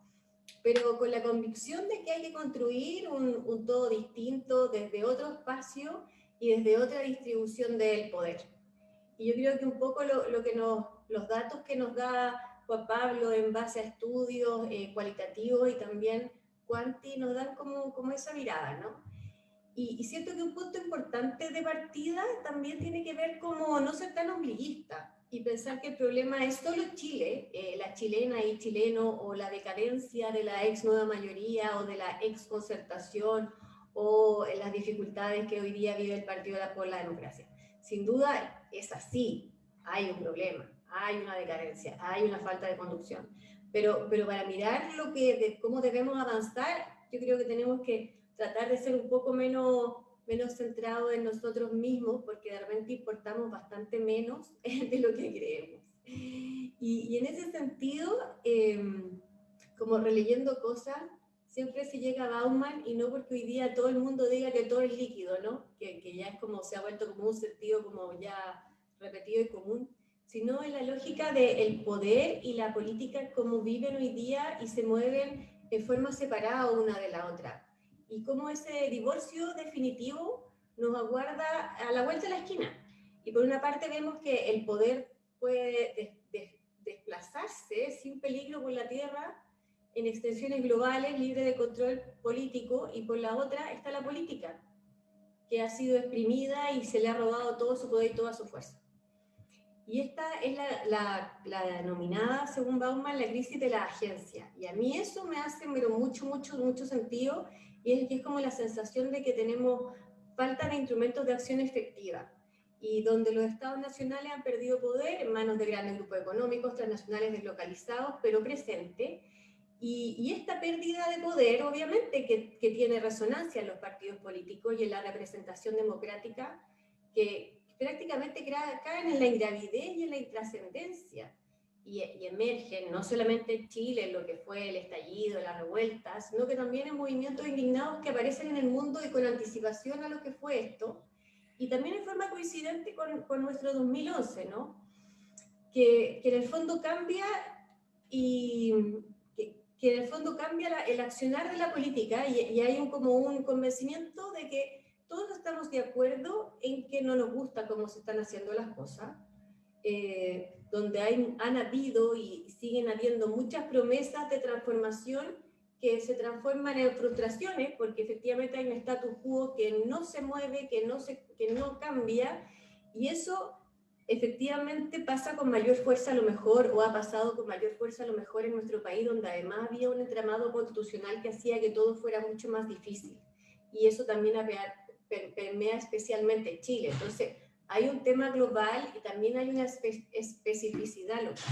Pero con la convicción de que hay que construir un todo distinto desde otro espacio y desde otra distribución del poder. Y yo creo que un poco lo que los datos que nos da Juan Pablo en base a estudios cualitativos y también cuanti nos dan como esa mirada, ¿no? Y siento que un punto importante de partida también tiene que ver como no ser tan ombliguista y pensar que el problema es solo Chile, la chilena y chileno, o la decadencia de la ex nueva mayoría o de la ex concertación, o las dificultades que hoy día vive el Partido por la Democracia. Sin duda es así, hay un problema, hay una decadencia, hay una falta de conducción. Pero para mirar cómo debemos avanzar, yo creo que tenemos que tratar de ser un poco menos centrados en nosotros mismos, porque de repente importamos bastante menos de lo que creemos. Y en ese sentido, como releyendo cosas, siempre se llega a Bauman, y no porque hoy día todo el mundo diga que todo es líquido, ¿no? Que ya es como, se ha vuelto como un sentido como ya repetido y común, sino en la lógica del poder y la política como viven hoy día y se mueven en forma separada una de la otra. Y cómo ese divorcio definitivo nos aguarda a la vuelta de la esquina. Y por una parte vemos que el poder puede desplazarse sin peligro por la tierra en extensiones globales, libre de control político, y por la otra está la política, que ha sido exprimida y se le ha robado todo su poder y toda su fuerza. Y esta es la denominada, según Bauman, la crisis de la agencia. Y a mí eso me hace mucho sentido, y es como la sensación de que tenemos falta de instrumentos de acción efectiva, y donde los estados nacionales han perdido poder en manos de grandes grupos económicos, transnacionales deslocalizados, pero presentes. Y esta pérdida de poder, obviamente, que tiene resonancia en los partidos políticos y en la representación democrática, que prácticamente caen en la ingravidez y en la intrascendencia, y emergen no solamente en Chile, en lo que fue el estallido, las revueltas, sino que también en movimientos indignados que aparecen en el mundo y con anticipación a lo que fue esto, y también en forma coincidente con nuestro 2011, ¿no? Que en el fondo cambia, y que en el fondo cambia el accionar de la política, y hay como un convencimiento de que todos estamos de acuerdo en que no nos gusta cómo se están haciendo las cosas, donde han habido y siguen habiendo muchas promesas de transformación que se transforman en frustraciones, porque efectivamente hay un status quo que no se mueve, que no cambia, y eso efectivamente pasa con mayor fuerza a lo mejor, o ha pasado con mayor fuerza a lo mejor en nuestro país, donde además había un entramado constitucional que hacía que todo fuera mucho más difícil. y eso también permea especialmente Chile. Entonces, hay un tema global y también hay una especificidad local.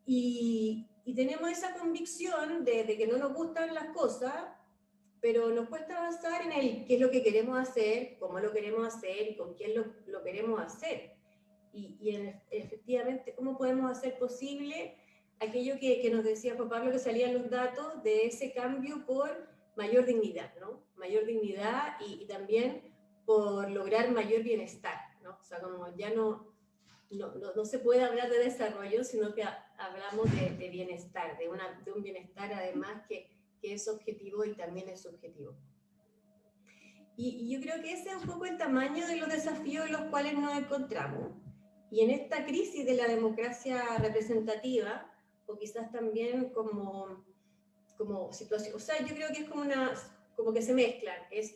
Y tenemos esa convicción de que no nos gustan las cosas, pero nos cuesta avanzar en el qué es lo que queremos hacer, cómo lo queremos hacer y con quién lo queremos hacer. Efectivamente, cómo podemos hacer posible aquello que nos decía Juan Pablo, que salían los datos de ese cambio por mayor dignidad, ¿no? Mayor dignidad y también por lograr mayor bienestar, ¿no? O sea, como ya no se puede hablar de desarrollo, sino que hablamos de bienestar, de un bienestar además que es objetivo y también es subjetivo. Y yo creo que ese es un poco el tamaño de los desafíos en los cuales nos encontramos. Y en esta crisis de la democracia representativa, o quizás también como situación, o sea, yo creo que es como que se mezclan, es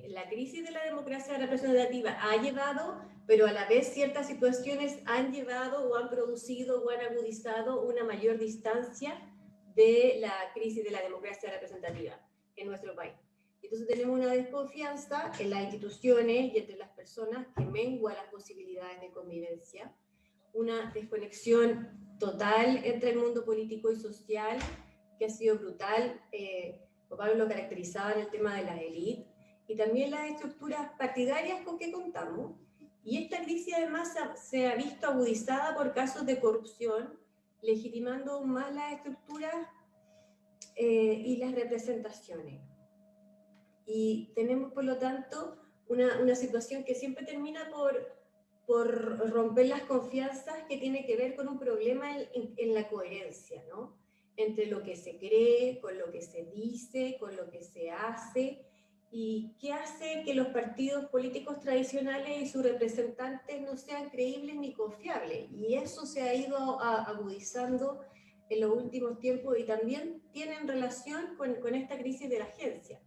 la crisis de la democracia representativa ha llevado, pero a la vez ciertas situaciones han llevado o han producido o han agudizado una mayor distancia de la crisis de la democracia representativa en nuestro país. Entonces tenemos una desconfianza en las instituciones y entre las personas que mengua las posibilidades de convivencia, una desconexión total entre el mundo político y social que ha sido brutal. Pablo lo caracterizaba en el tema de las élites y también las estructuras partidarias con que contamos. Y esta crisis además se ha visto agudizada por casos de corrupción, legitimando aún más las estructuras y las representaciones. Y tenemos, por lo tanto, una situación que siempre termina por romper las confianzas, que tiene que ver con un problema en la coherencia, ¿no? Entre lo que se cree, con lo que se dice, con lo que se hace, y qué hace que los partidos políticos tradicionales y sus representantes no sean creíbles ni confiables. Y eso se ha ido agudizando en los últimos tiempos y también tienen relación con esta crisis de la agencia.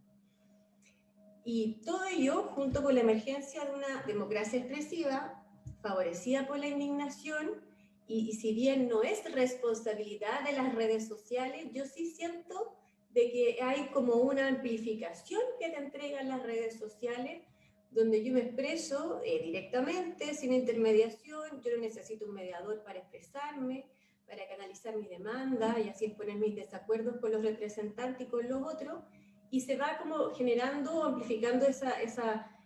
Y todo ello, junto con la emergencia de una democracia expresiva, favorecida por la indignación, y si bien no es responsabilidad de las redes sociales, yo sí siento de que hay como una amplificación que te entregan las redes sociales, donde yo me expreso directamente, sin intermediación, yo no necesito un mediador para expresarme, para canalizar mi demanda y así exponer mis desacuerdos con los representantes y con los otros, y se va como generando, amplificando esa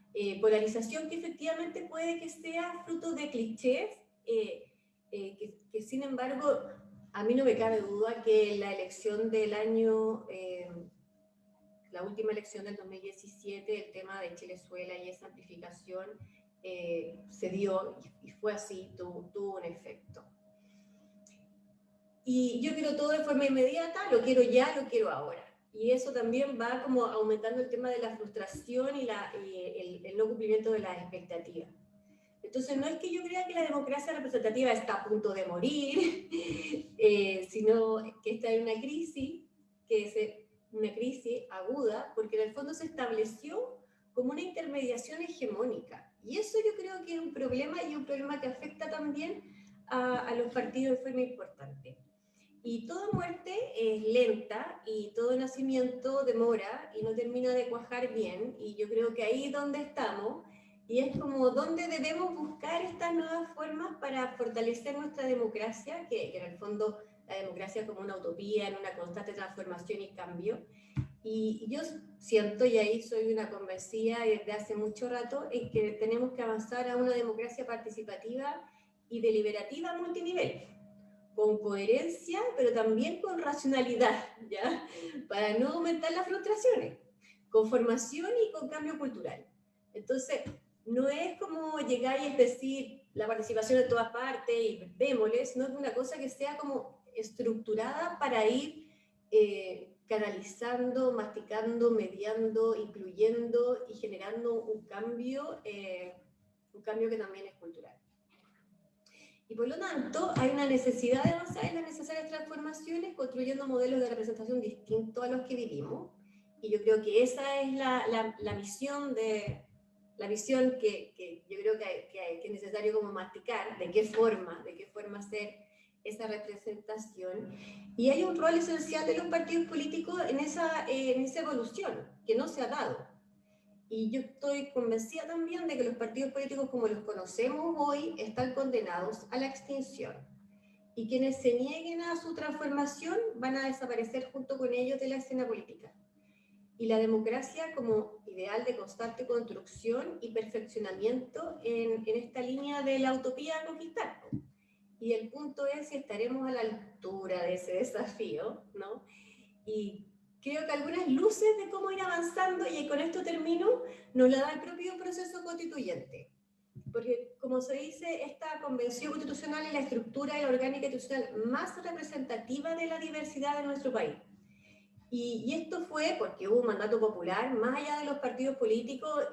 polarización que efectivamente puede que sea fruto de clichés, que sin embargo a mí no me cabe duda que la elección del año, la última elección del 2017, el tema de Chilezuela y esa amplificación se dio y fue así, tuvo un efecto. Y yo quiero todo de forma inmediata, lo quiero ya, lo quiero ahora. Y eso también va como aumentando el tema de la frustración y el no cumplimiento de las expectativas. Entonces no es que yo crea que la democracia representativa está a punto de morir, sino que está en una crisis, una crisis aguda, porque en el fondo se estableció como una intermediación hegemónica. Y eso yo creo que es un problema, y un problema que afecta también a los partidos de forma importante. Y toda muerte es lenta y todo nacimiento demora y no termina de cuajar bien, y yo creo que ahí es donde estamos, y es como donde debemos buscar estas nuevas formas para fortalecer nuestra democracia, que en el fondo la democracia es como una utopía en una constante transformación y cambio. Y yo siento, y ahí soy una convencida desde hace mucho rato, es que tenemos que avanzar a una democracia participativa y deliberativa a multinivel, con coherencia, pero también con racionalidad, ¿ya? Para no aumentar las frustraciones, con formación y con cambio cultural. Entonces, no es como llegar y es decir la participación de todas partes y démosle, sino que una cosa que sea como estructurada para ir canalizando, masticando, mediando, incluyendo y generando un cambio que también es cultural. Y por lo tanto, hay una necesidad de avanzar en las necesarias transformaciones, construyendo modelos de representación distintos a los que vivimos. Y yo creo que esa es la misión que yo creo que es necesario como masticar, de qué forma hacer esa representación, y hay un rol esencial de los partidos políticos en esa evolución, que no se ha dado. Y yo estoy convencida también de que los partidos políticos como los conocemos hoy están condenados a la extinción. Y quienes se nieguen a su transformación van a desaparecer junto con ellos de la escena política. Y la democracia como ideal de constante construcción y perfeccionamiento en esta línea de la utopía a conquistar. Y el punto es si estaremos a la altura de ese desafío, ¿no? Y creo que algunas luces de cómo ir avanzando, y con esto termino, nos la da el propio proceso constituyente. Porque, como se dice, esta convención constitucional es la estructura y la orgánica institucional más representativa de la diversidad de nuestro país. Y esto fue porque hubo un mandato popular, más allá de los partidos políticos,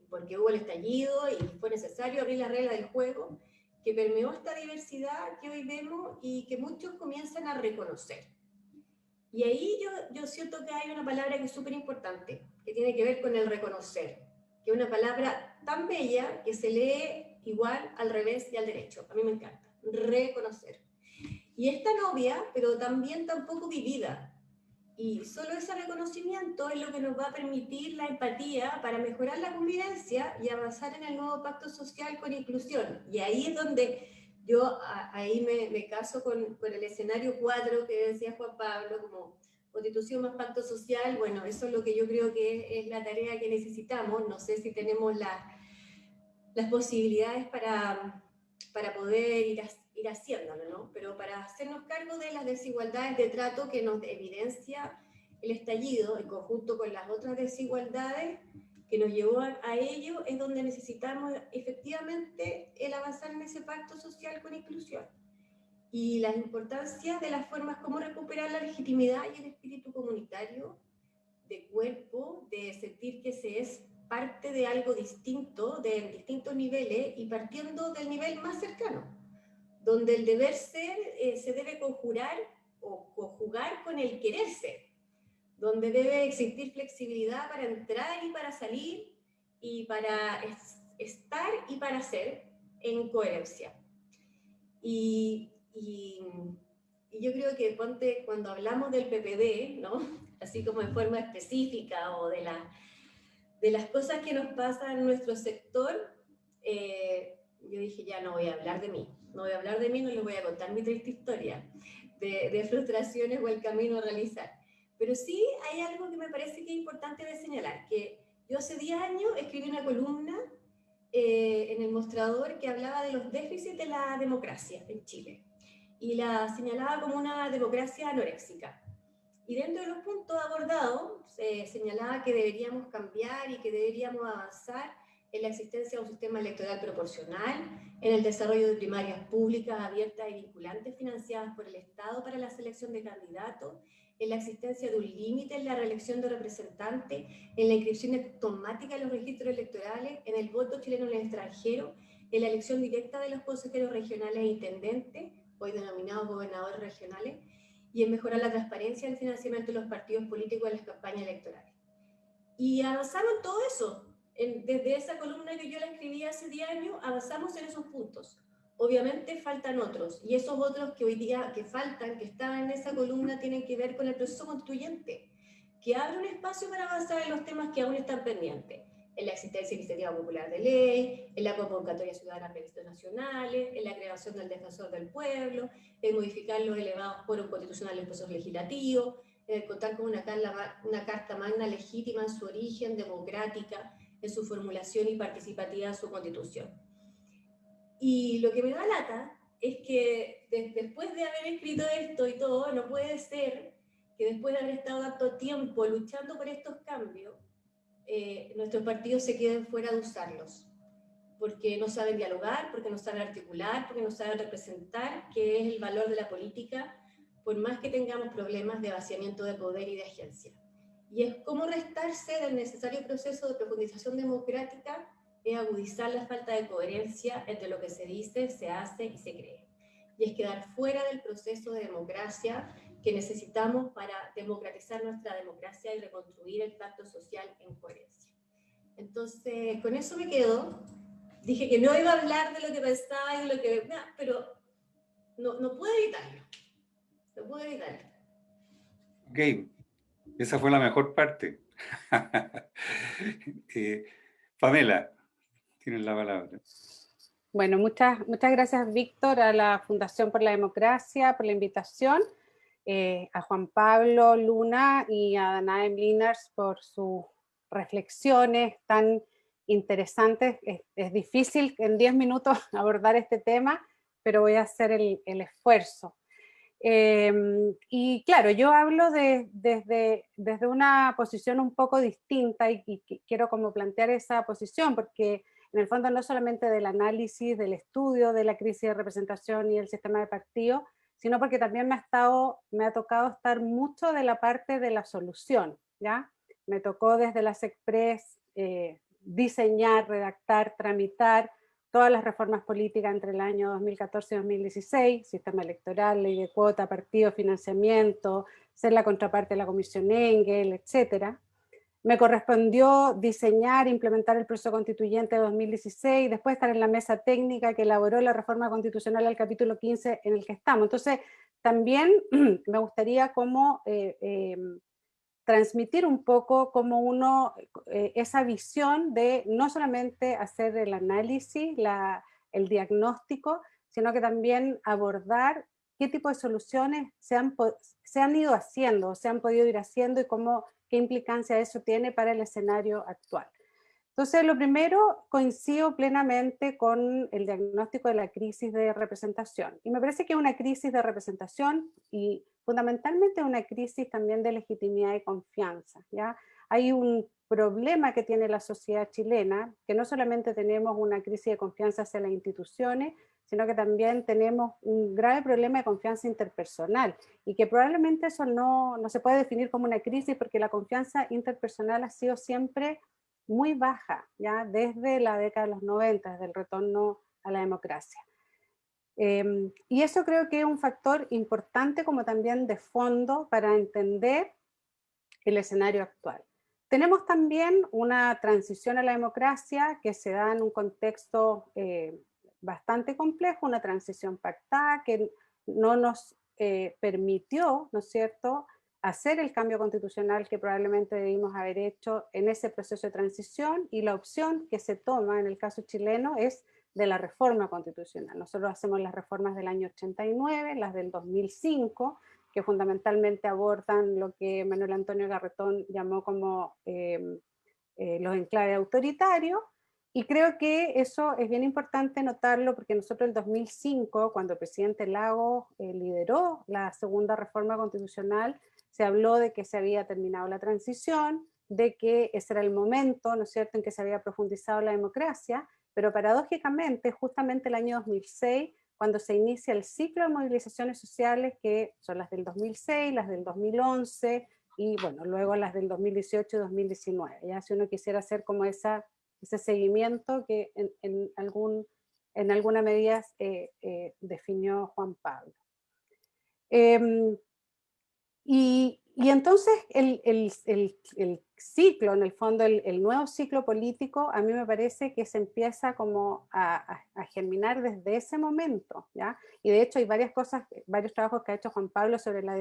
porque hubo el estallido y fue necesario abrir las reglas del juego, que permeó esta diversidad que hoy vemos y que muchos comienzan a reconocer. Y ahí yo siento que hay una palabra que es súper importante, que tiene que ver con el reconocer, que es una palabra tan bella que se lee igual al revés y al derecho. A mí me encanta, reconocer. Y es tan obvia, pero también tan poco vivida. Y solo ese reconocimiento es lo que nos va a permitir la empatía para mejorar la convivencia y avanzar en el nuevo pacto social con inclusión. Y ahí es donde yo ahí me caso con el escenario 4 que decía Juan Pablo, como constitución más pacto social. Bueno, eso es lo que yo creo que es la tarea que necesitamos. No sé si tenemos las posibilidades para poder ir haciéndolo, ¿no? Pero para hacernos cargo de las desigualdades de trato que nos evidencia el estallido, en conjunto con las otras desigualdades que nos llevó a ello, es donde necesitamos efectivamente el avanzar en ese pacto social con inclusión. Y la importancia de las formas como recuperar la legitimidad y el espíritu comunitario, de cuerpo, de sentir que se es parte de algo distinto, de distintos niveles, y partiendo del nivel más cercano, donde el deber ser se debe conjurar o conjugar con el querer ser, donde debe existir flexibilidad para entrar y para salir, y para estar y para ser en coherencia. Y yo creo que cuando hablamos del PPD, ¿no? Así como en forma específica, o de las cosas que nos pasan en nuestro sector, yo dije, ya no voy a hablar de mí, no les voy a contar mi triste historia de frustraciones o el camino a realizar. Pero sí hay algo que me parece que es importante de señalar, que yo hace 10 años escribí una columna en El Mostrador que hablaba de los déficits de la democracia en Chile, y la señalaba como una democracia anoréxica. Y dentro de los puntos abordados, se señalaba que deberíamos cambiar y que deberíamos avanzar en la existencia de un sistema electoral proporcional, en el desarrollo de primarias públicas, abiertas y vinculantes financiadas por el Estado para la selección de candidatos, en la existencia de un límite en la reelección de representantes, en la inscripción automática en los registros electorales, en el voto chileno en el extranjero, en la elección directa de los consejeros regionales e intendentes, hoy denominados gobernadores regionales, y en mejorar la transparencia del financiamiento de los partidos políticos en las campañas electorales. Y avanzaron todo eso. Desde esa columna que yo la escribí hace 10 años, avanzamos en esos puntos. Obviamente faltan otros, y esos otros que hoy día que faltan, que estaban en esa columna, tienen que ver con el proceso constituyente, que abre un espacio para avanzar en los temas que aún están pendientes, en la existencia de iniciativa popular de ley, en la convocatoria ciudadana a plebiscitos nacionales, en la creación del defensor del pueblo, en modificar los elevados foros constitucionales del proceso legislativo, en contar con una carta magna legítima en su origen, democrática, en su formulación y participativa en su constitución. Y lo que me da lata es que después de haber escrito esto y todo, no puede ser que después de haber estado tanto tiempo luchando por estos cambios, nuestros partidos se queden fuera de usarlos, porque no saben dialogar, porque no saben articular, porque no saben representar, que es el valor de la política, por más que tengamos problemas de vaciamiento de poder y de agencia. Y es cómo restarse del necesario proceso de profundización democrática, es agudizar la falta de coherencia entre lo que se dice, se hace y se cree. Y es quedar fuera del proceso de democracia que necesitamos para democratizar nuestra democracia y reconstruir el pacto social en coherencia. Entonces, con eso me quedo. Dije que no iba a hablar de lo que pensaba y de lo que... pero no pude evitarlo. No pude evitarlo. Ok, esa fue la mejor parte. Pamela, tienes la palabra. Bueno, muchas gracias, Víctor, a la Fundación por la Democracia, por la invitación, a Juan Pablo Luna y a Danae Mlinars por sus reflexiones tan interesantes. Es difícil en 10 minutos abordar este tema, pero voy a hacer el esfuerzo. Y claro, yo hablo desde una posición un poco distinta y quiero como plantear esa posición, porque en el fondo no solamente del análisis, del estudio de la crisis de representación y el sistema de partidos, sino porque también me ha tocado estar mucho de la parte de la solución, ¿ya? Me tocó desde las Express diseñar, redactar, tramitar todas las reformas políticas entre el año 2014 y 2016, sistema electoral, ley de cuota, partido, financiamiento, ser la contraparte de la Comisión Engel, etc. Me correspondió diseñar e implementar el proceso constituyente de 2016, después estar en la mesa técnica que elaboró la reforma constitucional al capítulo 15 en el que estamos. Entonces, también me gustaría como transmitir un poco como esa visión de no solamente hacer el análisis, el diagnóstico, sino que también abordar qué tipo de soluciones se han ido haciendo, se han podido ir haciendo y qué implicancia eso tiene para el escenario actual. Entonces, lo primero, coincido plenamente con el diagnóstico de la crisis de representación. Y me parece que es una crisis de representación y fundamentalmente una crisis también de legitimidad y confianza, ¿ya? Hay un problema que tiene la sociedad chilena, que no solamente tenemos una crisis de confianza hacia las instituciones, sino que también tenemos un grave problema de confianza interpersonal y que probablemente eso no se puede definir como una crisis porque la confianza interpersonal ha sido siempre muy baja, ya desde la década de los 90, desde el retorno a la democracia. Y eso creo que es un factor importante como también de fondo para entender el escenario actual. Tenemos también una transición a la democracia que se da en un contexto bastante complejo, una transición pactada que no nos permitió, ¿no es cierto?, hacer el cambio constitucional que probablemente debimos haber hecho en ese proceso de transición, y la opción que se toma en el caso chileno es de la reforma constitucional. Nosotros hacemos las reformas del año 89, las del 2005, que fundamentalmente abordan lo que Manuel Antonio Garretón llamó como los enclaves autoritarios, y creo que eso es bien importante notarlo porque nosotros en el 2005, cuando el presidente Lagos lideró la segunda reforma constitucional, se habló de que se había terminado la transición, de que ese era el momento, ¿no es cierto?, en que se había profundizado la democracia, pero paradójicamente, justamente el año 2006, cuando se inicia el ciclo de movilizaciones sociales, que son las del 2006, las del 2011, y bueno, luego las del 2018 y 2019, ya si uno quisiera hacer como ese seguimiento que en alguna medida definió Juan Pablo. Y entonces el ciclo, en el fondo, el nuevo ciclo político, a mí me parece que se empieza como a germinar desde ese momento, ¿ya? Y de hecho hay varios trabajos que ha hecho Juan Pablo sobre la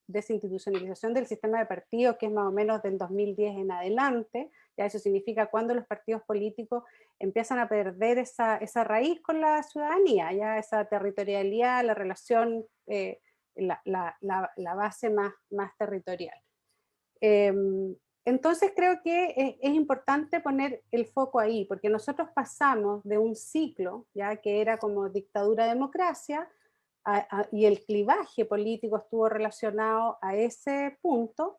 desinstitucionalización del sistema de partidos, que es más o menos del 2010 en adelante, ¿ya? Eso significa cuando los partidos políticos empiezan a perder esa raíz con la ciudadanía, ¿ya? Esa territorialidad, la relación... la base más territorial. Entonces creo que es importante poner el foco ahí, porque nosotros pasamos de un ciclo, ya que era como dictadura-democracia, y el clivaje político estuvo relacionado a ese punto,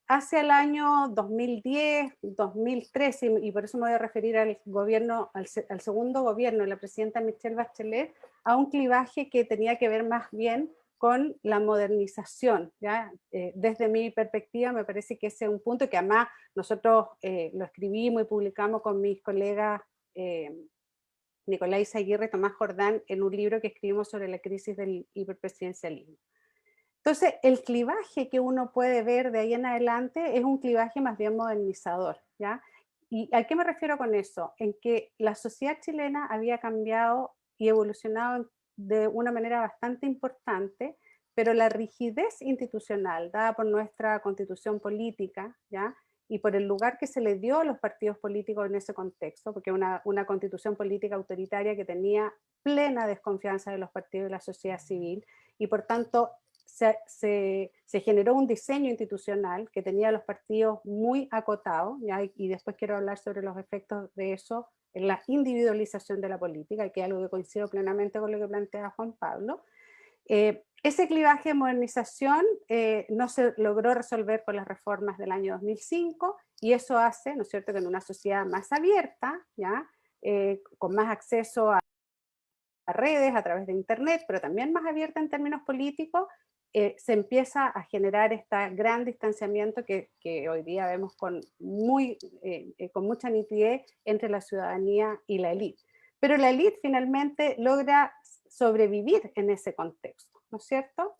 hacia el año 2010, 2013, y por eso me voy a referir al gobierno, al segundo gobierno de la presidenta Michelle Bachelet, a un clivaje que tenía que ver más bien con la modernización, ¿ya? Desde mi perspectiva me parece que ese es un punto que además nosotros lo escribimos y publicamos con mis colegas Nicolás Izaguirre y Tomás Jordán en un libro que escribimos sobre la crisis del hiperpresidencialismo. Entonces, el clivaje que uno puede ver de ahí en adelante es un clivaje más bien modernizador, ¿ya? ¿Y a qué me refiero con eso? En que la sociedad chilena había cambiado y evolucionado de una manera bastante importante, pero la rigidez institucional dada por nuestra constitución política, ¿ya? Y por el lugar que se le dio a los partidos políticos en ese contexto, porque una constitución política autoritaria que tenía plena desconfianza de los partidos y la sociedad civil, y por tanto se generó un diseño institucional que tenía a los partidos muy acotados, ¿ya? Y después quiero hablar sobre los efectos de eso en la individualización de la política, que es algo que coincido plenamente con lo que plantea Juan Pablo. Ese clivaje de modernización no se logró resolver con las reformas del año 2005, y eso hace, ¿no es cierto?, que en una sociedad más abierta, ¿ya? Con más acceso a redes, a través de internet, pero también más abierta en términos políticos, se empieza a generar este gran distanciamiento que hoy día vemos con mucha nitidez entre la ciudadanía y la élite. Pero la élite finalmente logra sobrevivir en ese contexto, ¿no es cierto?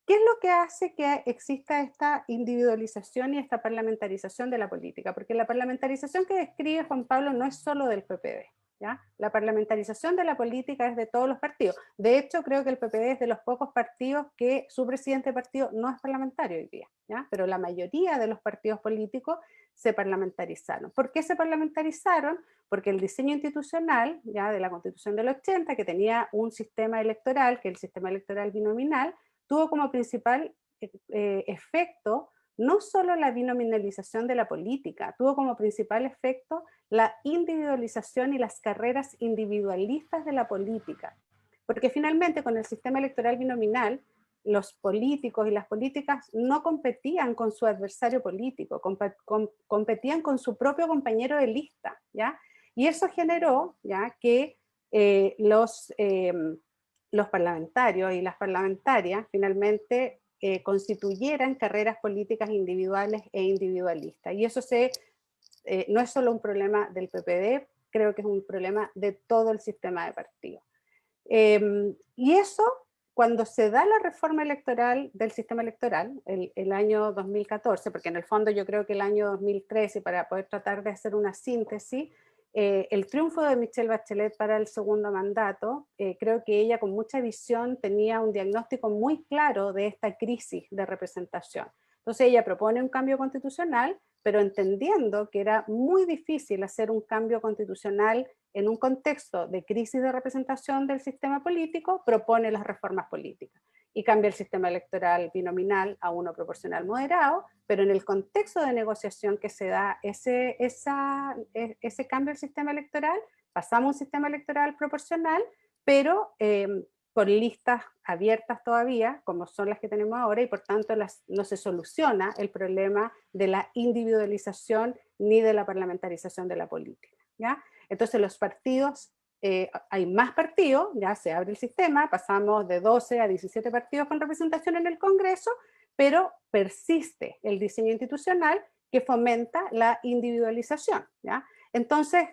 ¿Qué es lo que hace que exista esta individualización y esta parlamentarización de la política? Porque la parlamentarización que describe Juan Pablo no es solo del PPD, ¿ya? La parlamentarización de la política es de todos los partidos. De hecho, creo que el PPD es de los pocos partidos que su presidente de partido no es parlamentario hoy día, ¿ya? Pero la mayoría de los partidos políticos se parlamentarizaron. ¿Por qué se parlamentarizaron? Porque el diseño institucional, ya de la Constitución del 80, que tenía un sistema electoral, que es el sistema electoral binominal, tuvo como principal efecto no solo la binominalización de la política, tuvo como principal efecto la individualización y las carreras individualistas de la política. Porque finalmente con el sistema electoral binominal, los políticos y las políticas no competían con su adversario político, competían con su propio compañero de lista, ¿ya? Y eso generó, ¿ya?, que los parlamentarios y las parlamentarias finalmente constituyeran carreras políticas individuales e individualistas. Y eso no es solo un problema del PPD, creo que es un problema de todo el sistema de partidos. Y eso, cuando se da la reforma electoral del sistema electoral, el año 2014, porque en el fondo yo creo que el año 2013, para poder tratar de hacer una síntesis, el triunfo de Michelle Bachelet para el segundo mandato, creo que ella con mucha visión tenía un diagnóstico muy claro de esta crisis de representación. Entonces ella propone un cambio constitucional, pero entendiendo que era muy difícil hacer un cambio constitucional en un contexto de crisis de representación del sistema político, propone las reformas políticas y cambia el sistema electoral binominal a uno proporcional moderado, pero en el contexto de negociación que se da ese cambio del sistema electoral, pasamos a un sistema electoral proporcional, pero con listas abiertas todavía, como son las que tenemos ahora, y por tanto no se soluciona el problema de la individualización ni de la parlamentarización de la política, ¿ya? Entonces los partidos, hay más partidos, ya se abre el sistema, pasamos de 12 a 17 partidos con representación en el Congreso, pero persiste el diseño institucional que fomenta la individualización, ¿ya? Entonces,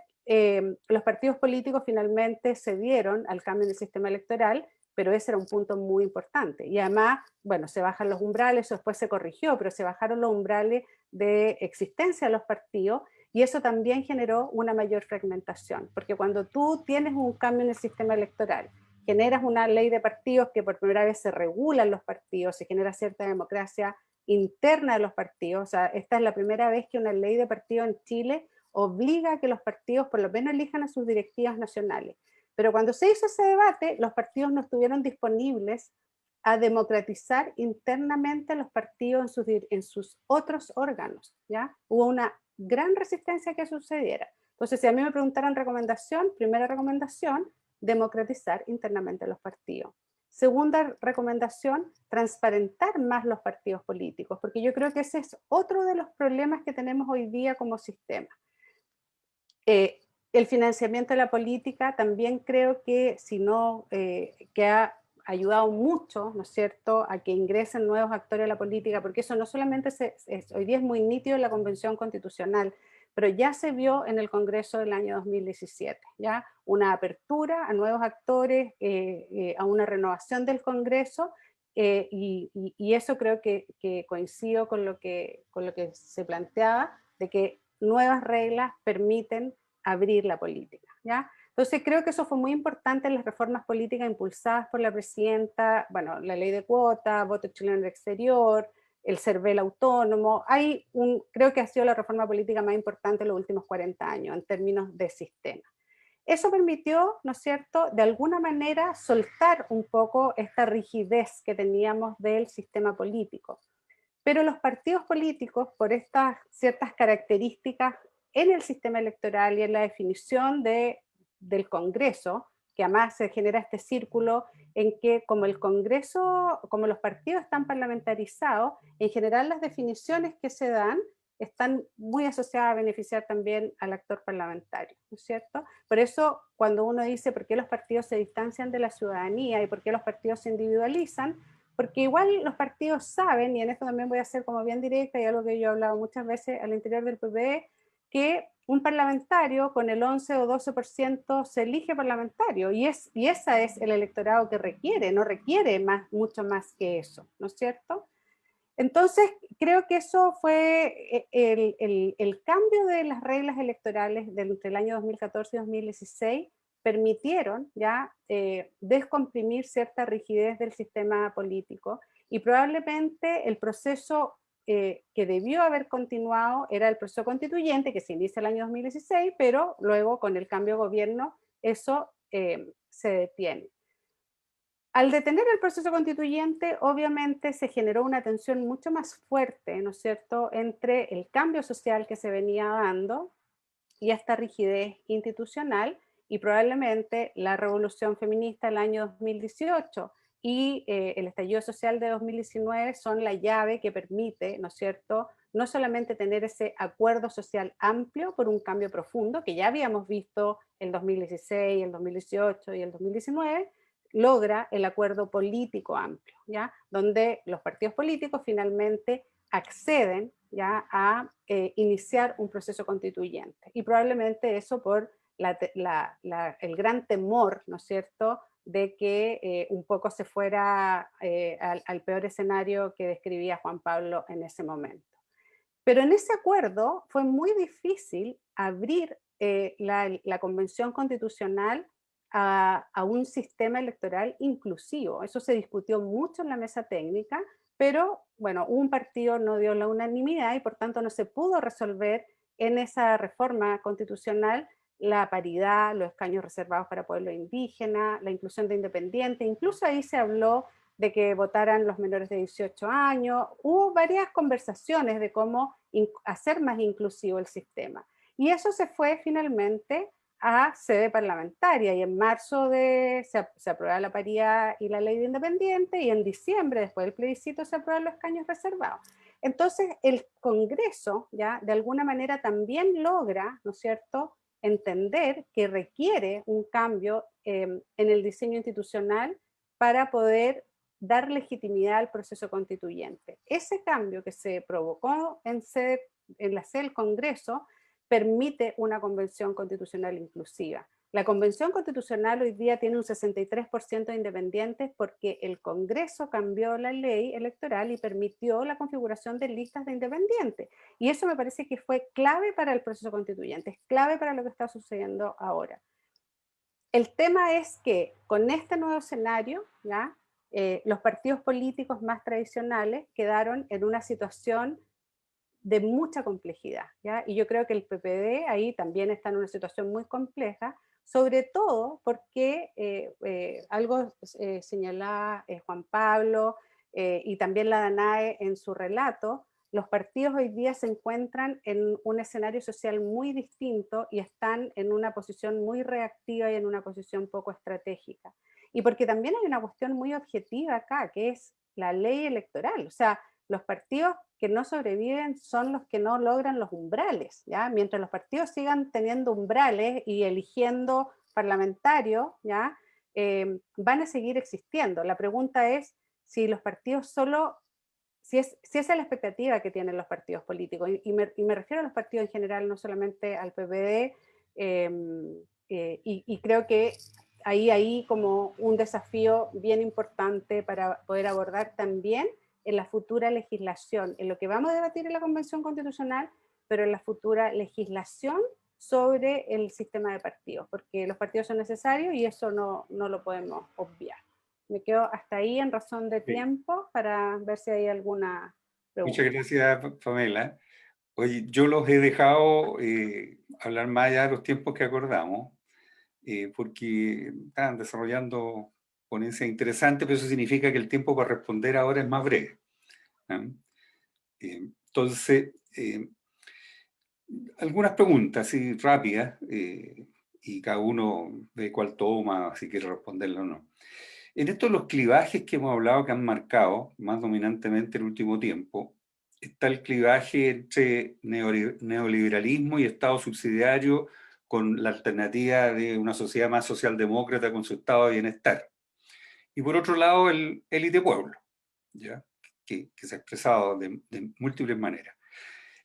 los partidos políticos finalmente cedieron al cambio en el sistema electoral, pero ese era un punto muy importante. Y además, bueno, se bajan los umbrales, eso después se corrigió, pero se bajaron los umbrales de existencia de los partidos, y eso también generó una mayor fragmentación, porque cuando tú tienes un cambio en el sistema electoral, generas una ley de partidos que por primera vez se regulan los partidos, se genera cierta democracia interna de los partidos, o sea, esta es la primera vez que una ley de partido en Chile obliga a que los partidos por lo menos elijan a sus directivas nacionales. Pero cuando se hizo ese debate, los partidos no estuvieron disponibles a democratizar internamente los partidos en sus otros órganos, ¿ya? Hubo una gran resistencia a que sucediera. Entonces, si a mí me preguntaran recomendación, primera recomendación, democratizar internamente los partidos. Segunda recomendación, transparentar más los partidos políticos, porque yo creo que ese es otro de los problemas que tenemos hoy día como sistema. El financiamiento de la política también creo que, si no, que ha ayudado mucho, ¿no es cierto?, a que ingresen nuevos actores a la política, porque eso no solamente hoy día es muy nítido en la Convención Constitucional, pero ya se vio en el Congreso del año 2017, ¿ya? Una apertura a nuevos actores, a una renovación del Congreso, y eso creo que coincido con lo que se planteaba, de que nuevas reglas permiten abrir la política, ¿ya? Entonces creo que eso fue muy importante en las reformas políticas impulsadas por la presidenta, bueno, la ley de cuota, voto chileno en el exterior, el CERVEL autónomo. Creo que ha sido la reforma política más importante en los últimos 40 años en términos de sistema. Eso permitió, ¿no es cierto?, de alguna manera soltar un poco esta rigidez que teníamos del sistema político. Pero los partidos políticos, por estas ciertas características en el sistema electoral y en la definición del Congreso, que además se genera este círculo en que como el Congreso, como los partidos están parlamentarizados, en general las definiciones que se dan están muy asociadas a beneficiar también al actor parlamentario, ¿no es cierto? Por eso cuando uno dice por qué los partidos se distancian de la ciudadanía y por qué los partidos se individualizan, porque igual los partidos saben, y en esto también voy a ser como bien directa, y algo que yo he hablado muchas veces al interior del PPD, que un parlamentario con el 11 o 12% se elige parlamentario, y ese es el electorado que requiere, no requiere mucho más que eso, ¿no es cierto? Entonces, creo que eso fue el cambio de las reglas electorales entre el año 2014 y 2016, permitieron ya descomprimir cierta rigidez del sistema político, y probablemente el proceso que debió haber continuado era el proceso constituyente, que se inicia el año 2016, pero luego con el cambio de gobierno eso se detiene. Al detener el proceso constituyente, obviamente se generó una tensión mucho más fuerte, ¿no es cierto?, entre el cambio social que se venía dando y esta rigidez institucional, y probablemente la revolución feminista del año 2018 y el estallido social de 2019 son la llave que permite, ¿no es cierto?, no solamente tener ese acuerdo social amplio por un cambio profundo, que ya habíamos visto el 2016, el 2018 y el 2019, logra el acuerdo político amplio, ¿ya?, donde los partidos políticos finalmente acceden ya a iniciar un proceso constituyente. Y probablemente eso por el gran temor, ¿no es cierto?, de que un poco se fuera al peor escenario que describía Juan Pablo en ese momento. Pero en ese acuerdo fue muy difícil abrir la Convención Constitucional a un sistema electoral inclusivo. Eso se discutió mucho en la mesa técnica, pero bueno, un partido no dio la unanimidad y por tanto no se pudo resolver en esa reforma constitucional la paridad, los escaños reservados para pueblos indígenas, la inclusión de independientes. Incluso ahí se habló de que votaran los menores de 18 años. Hubo varias conversaciones de cómo hacer más inclusivo el sistema. Y eso se fue finalmente a sede parlamentaria, y en marzo se aprueba la paridad y la ley de independiente, y en diciembre, después del plebiscito, se aprueban los escaños reservados. Entonces el Congreso ya de alguna manera también logra, ¿no es cierto?, entender que requiere un cambio en el diseño institucional para poder dar legitimidad al proceso constituyente. Ese cambio que se provocó en la sede del Congreso permite una convención constitucional inclusiva. La convención constitucional hoy día tiene un 63% de independientes porque el Congreso cambió la ley electoral y permitió la configuración de listas de independientes. Y eso me parece que fue clave para el proceso constituyente, es clave para lo que está sucediendo ahora. El tema es que con este nuevo escenario, ¿ya?, los partidos políticos más tradicionales quedaron en una situación de mucha complejidad, ¿ya? Y yo creo que el PPD ahí también está en una situación muy compleja, sobre todo porque algo señalaba Juan Pablo y también la Danae en su relato, los partidos hoy día se encuentran en un escenario social muy distinto y están en una posición muy reactiva y en una posición poco estratégica. Y porque también hay una cuestión muy objetiva acá, que es la ley electoral. O sea, los partidos que no sobreviven son los que no logran los umbrales, ¿ya? Mientras los partidos sigan teniendo umbrales y eligiendo parlamentarios, ¿ya?, van a seguir existiendo. La pregunta es si los partidos si esa es la expectativa que tienen los partidos políticos, y me refiero a los partidos en general, no solamente al PPD, y creo que hay como un desafío bien importante para poder abordar también en la futura legislación, en lo que vamos a debatir en la Convención Constitucional, pero en la futura legislación sobre el sistema de partidos, porque los partidos son necesarios y eso no lo podemos obviar. Me quedo hasta ahí en razón de tiempo para ver si hay alguna pregunta. Muchas gracias, Pamela. Oye, yo los he dejado hablar más allá de los tiempos que acordamos, porque están desarrollando ponencias interesantes, pero eso significa que el tiempo para responder ahora es más breve. Entonces, algunas preguntas así rápidas, y cada uno ve cuál toma, si quiere responderlo o no. En estos los clivajes que hemos hablado que han marcado más dominantemente el último tiempo, está el clivaje entre neoliberalismo y Estado subsidiario con la alternativa de una sociedad más socialdemócrata con su estado de bienestar. Y por otro lado, el élite pueblo, ¿ya? Que se ha expresado de múltiples maneras.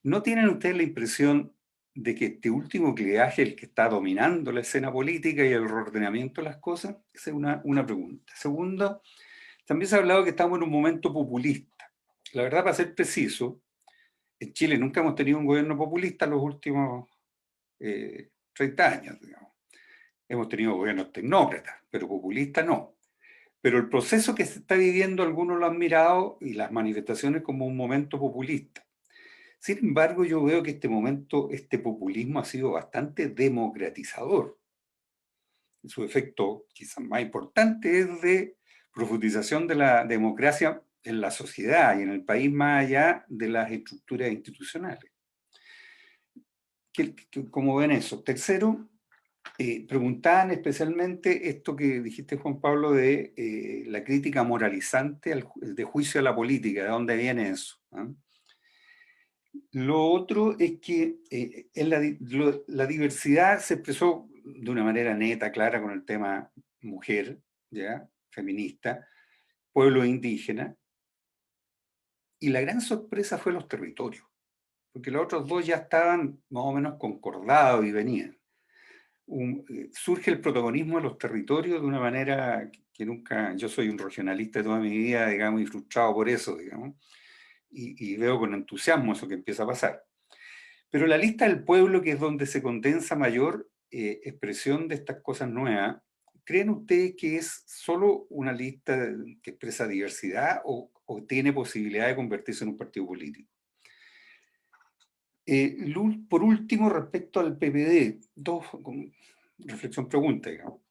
¿No tienen ustedes la impresión de que este último clivaje es el que está dominando la escena política y el reordenamiento de las cosas? Esa es una pregunta. Segundo, también se ha hablado que estamos en un momento populista. La verdad, para ser preciso, en Chile nunca hemos tenido un gobierno populista en los últimos 30 años, digamos. Hemos tenido gobiernos tecnócratas, pero populistas no. Pero el proceso que se está viviendo, algunos lo han mirado, y las manifestaciones como un momento populista. Sin embargo, yo veo que este momento, este populismo ha sido bastante democratizador. Su efecto quizás más importante es de profundización de la democracia en la sociedad y en el país más allá de las estructuras institucionales. ¿Cómo ven eso? Tercero, preguntaban especialmente esto que dijiste, Juan Pablo, de la crítica moralizante de juicio a la política, ¿de dónde viene eso? Lo otro es que la diversidad se expresó de una manera neta, clara, con el tema mujer, ¿ya? Feminista, pueblo indígena, y la gran sorpresa fue los territorios, porque los otros dos ya estaban más o menos concordados y venían. Surge el protagonismo de los territorios de una manera que nunca, yo soy un regionalista de toda mi vida, digamos, y frustrado por eso, digamos, y veo con entusiasmo eso que empieza a pasar. Pero la lista del pueblo, que es donde se condensa mayor expresión de estas cosas nuevas, ¿creen ustedes que es solo una lista que expresa diversidad o tiene posibilidad de convertirse en un partido político? Por último, respecto al PPD, reflexión pregunta, digamos.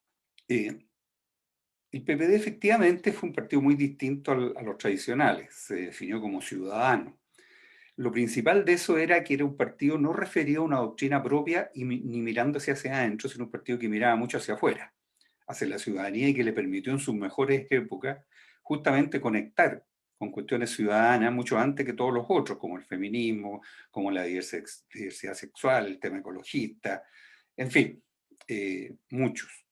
El PPD efectivamente fue un partido muy distinto a los tradicionales, se definió como ciudadano. Lo principal de eso era que era un partido no referido a una doctrina propia ni mirándose hacia adentro, sino un partido que miraba mucho hacia afuera, hacia la ciudadanía, y que le permitió en sus mejores épocas justamente conectar con cuestiones ciudadanas mucho antes que todos los otros, como el feminismo, como la diversidad sexual, el tema ecologista, en fin, muchos,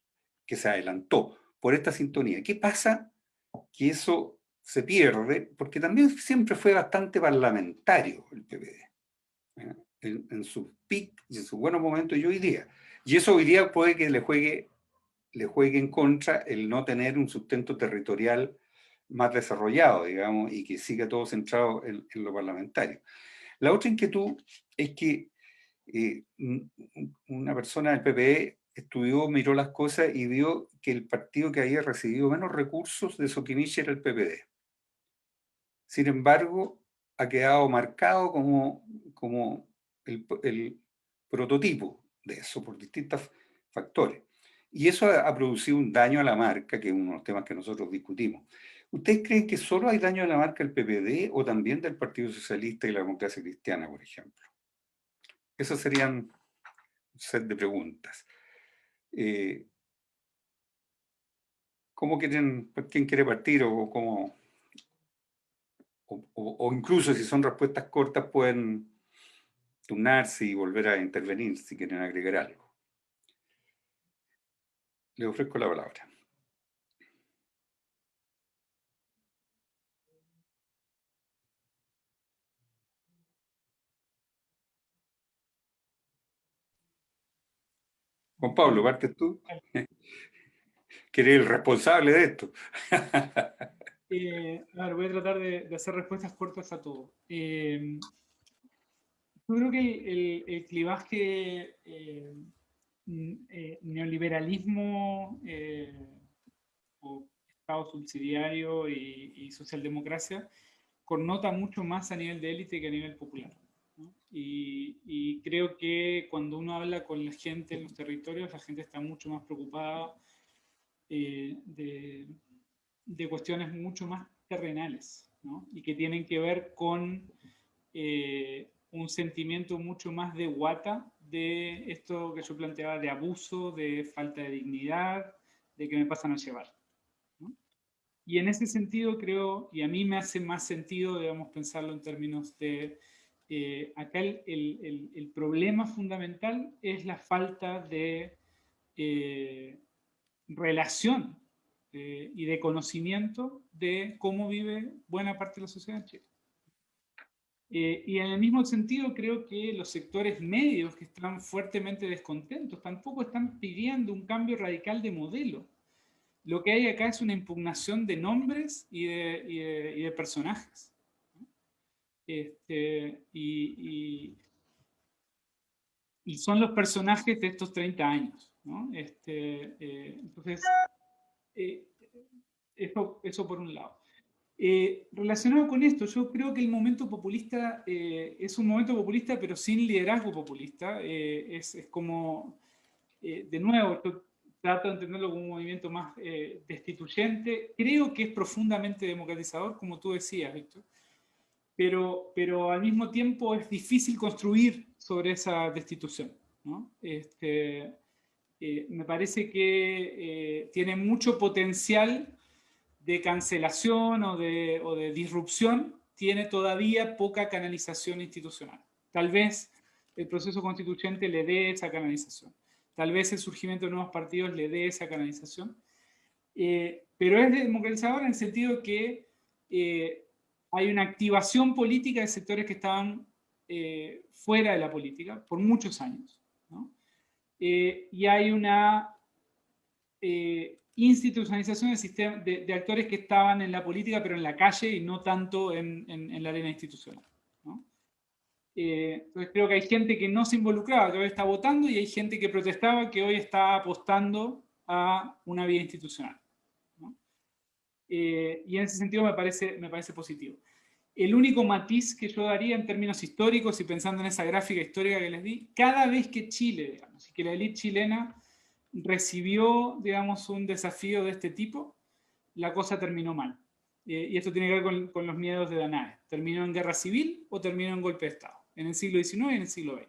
que se adelantó por esta sintonía. ¿Qué pasa? Que eso se pierde, porque también siempre fue bastante parlamentario el PPD, en sus pic y en sus buenos momentos y hoy día. Y eso hoy día puede que le juegue en contra el no tener un sustento territorial más desarrollado, digamos, y que siga todo centrado en lo parlamentario. La otra inquietud es que una persona del PPD estudió, miró las cosas y vio que el partido que había recibido menos recursos de Sokimich era el PPD. Sin embargo, ha quedado marcado como el prototipo de eso por distintos factores. Y eso ha producido un daño a la marca, que es uno de los temas que nosotros discutimos. ¿Ustedes creen que solo hay daño a la marca del PPD o también del Partido Socialista y la Democracia Cristiana, por ejemplo? Esos serían un set de preguntas. ¿Quién quiere partir o cómo? O incluso si son respuestas cortas pueden turnarse y volver a intervenir si quieren agregar algo. Le ofrezco la palabra. Juan Pablo, partes tú. Que eres el responsable de esto. A ver, voy a tratar de hacer respuestas cortas a todo. Yo creo que el clivaje neoliberalismo o Estado subsidiario y socialdemocracia connota mucho más a nivel de élite que a nivel popular, ¿no? Y creo que cuando uno habla con la gente en los territorios, la gente está mucho más preocupada de cuestiones mucho más terrenales, ¿no? Y que tienen que ver con un sentimiento mucho más de guata de esto que yo planteaba de abuso, de falta de dignidad, de que me pasan a llevar, ¿no? Y en ese sentido creo, y a mí me hace más sentido, digamos, pensarlo en términos de, acá el problema fundamental es la falta de relación y de conocimiento de cómo vive buena parte de la sociedad en Chile. Y en el mismo sentido creo que los sectores medios que están fuertemente descontentos tampoco están pidiendo un cambio radical de modelo. Lo que hay acá es una impugnación de nombres y de personajes. Y son los personajes de estos 30 años, ¿no? Entonces, eso por un lado. Relacionado con esto, yo creo que el momento populista es un momento populista, pero sin liderazgo populista. Es como, de nuevo, yo trato de entenderlo como un movimiento más destituyente. Creo que es profundamente democratizador, como tú decías, Víctor. Pero al mismo tiempo es difícil construir sobre esa destitución, ¿no? Me parece que tiene mucho potencial de cancelación o de disrupción, tiene todavía poca canalización institucional. Tal vez el proceso constituyente le dé esa canalización. Tal vez el surgimiento de nuevos partidos le dé esa canalización. Pero es democratizador en el sentido que hay una activación política de sectores que estaban fuera de la política por muchos años, ¿no? Y hay una institucionalización del sistema de actores que estaban en la política pero en la calle y no tanto en la arena institucional, ¿no? Entonces creo que hay gente que no se involucraba, que hoy está votando, y hay gente que protestaba, que hoy está apostando a una vía institucional, ¿no? Y en ese sentido me parece positivo. El único matiz que yo daría en términos históricos y pensando en esa gráfica histórica que les di, cada vez que Chile, digamos, y que la élite chilena recibió, digamos, un desafío de este tipo, la cosa terminó mal. Y esto tiene que ver con los miedos de Danae. ¿Terminó en guerra civil o terminó en golpe de Estado? En el siglo XIX y en el siglo XX.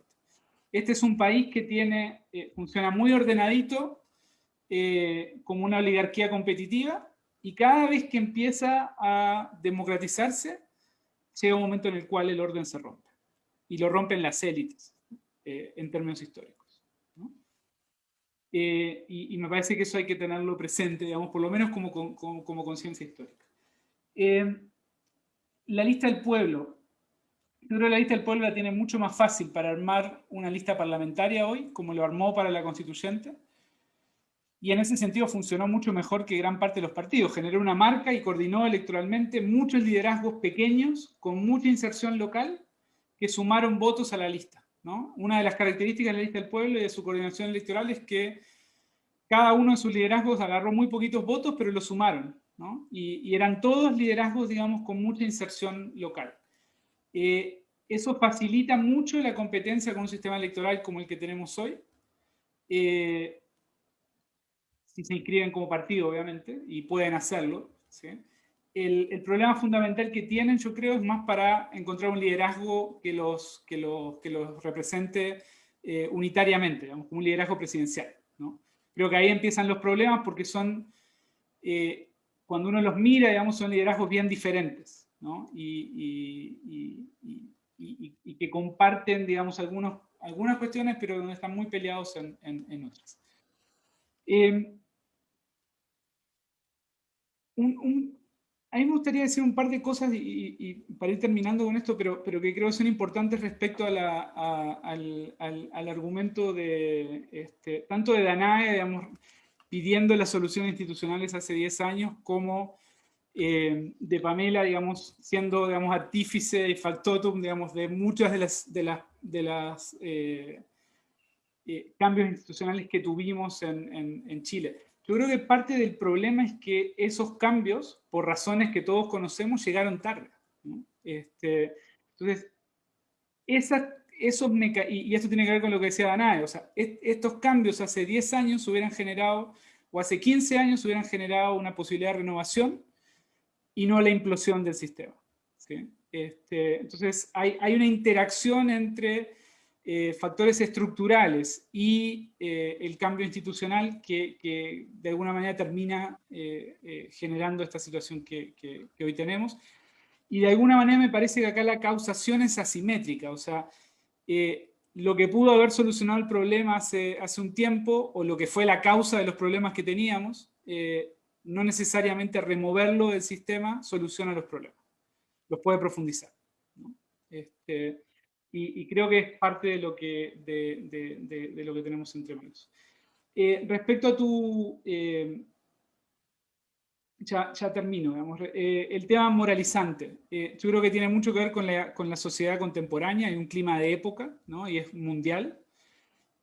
Este es un país que funciona muy ordenadito, como una oligarquía competitiva, y cada vez que empieza a democratizarse, llega un momento en el cual el orden se rompe. Y lo rompen las élites, en términos históricos, ¿no? Y me parece que eso hay que tenerlo presente, digamos, por lo menos como conciencia histórica. La lista del pueblo. Yo creo que la lista del pueblo la tiene mucho más fácil para armar una lista parlamentaria hoy, como lo armó para la constituyente. Y en ese sentido funcionó mucho mejor que gran parte de los partidos. Generó una marca y coordinó electoralmente muchos liderazgos pequeños con mucha inserción local que sumaron votos a la lista, ¿no? Una de las características de la lista del pueblo y de su coordinación electoral es que cada uno de sus liderazgos agarró muy poquitos votos, pero los sumaron, ¿no? Y eran todos liderazgos, digamos, con mucha inserción local. Eso facilita mucho la competencia con un sistema electoral como el que tenemos hoy. Si se inscriben como partido, obviamente, y pueden hacerlo, ¿sí? El problema fundamental que tienen, yo creo, es más para encontrar un liderazgo que los represente unitariamente, digamos, como un liderazgo presidencial, ¿no? Creo que ahí empiezan los problemas porque son, cuando uno los mira, digamos, son liderazgos bien diferentes, ¿no? Y que comparten, digamos, algunas cuestiones, pero donde están muy peleados en otras. A mí me gustaría decir un par de cosas y para ir terminando con esto, pero que creo que son importantes respecto al argumento de tanto de Danae, digamos, pidiendo las soluciones institucionales hace 10 años, como de Pamela, digamos, siendo, digamos, artífice y factotum, digamos, de muchas de cambios institucionales que tuvimos en Chile. Yo creo que parte del problema es que esos cambios, por razones que todos conocemos, llegaron tarde, ¿no? Entonces, y esto tiene que ver con lo que decía Danae, o sea, estos cambios hace 10 años hubieran generado, o hace 15 años hubieran generado una posibilidad de renovación y no la implosión del sistema, ¿sí? Entonces, hay una interacción entre factores estructurales y el cambio institucional que de alguna manera termina generando esta situación que hoy tenemos. Y de alguna manera me parece que acá la causación es asimétrica, o sea, lo que pudo haber solucionado el problema hace un tiempo, o lo que fue la causa de los problemas que teníamos, no necesariamente removerlo del sistema soluciona los problemas, los puede profundizar, ¿no? Y creo que es parte de lo de lo que tenemos entre manos. Respecto a tu... ya termino, digamos, el tema moralizante. Yo creo que tiene mucho que ver con la sociedad contemporánea, hay un clima de época, ¿no? Y es mundial.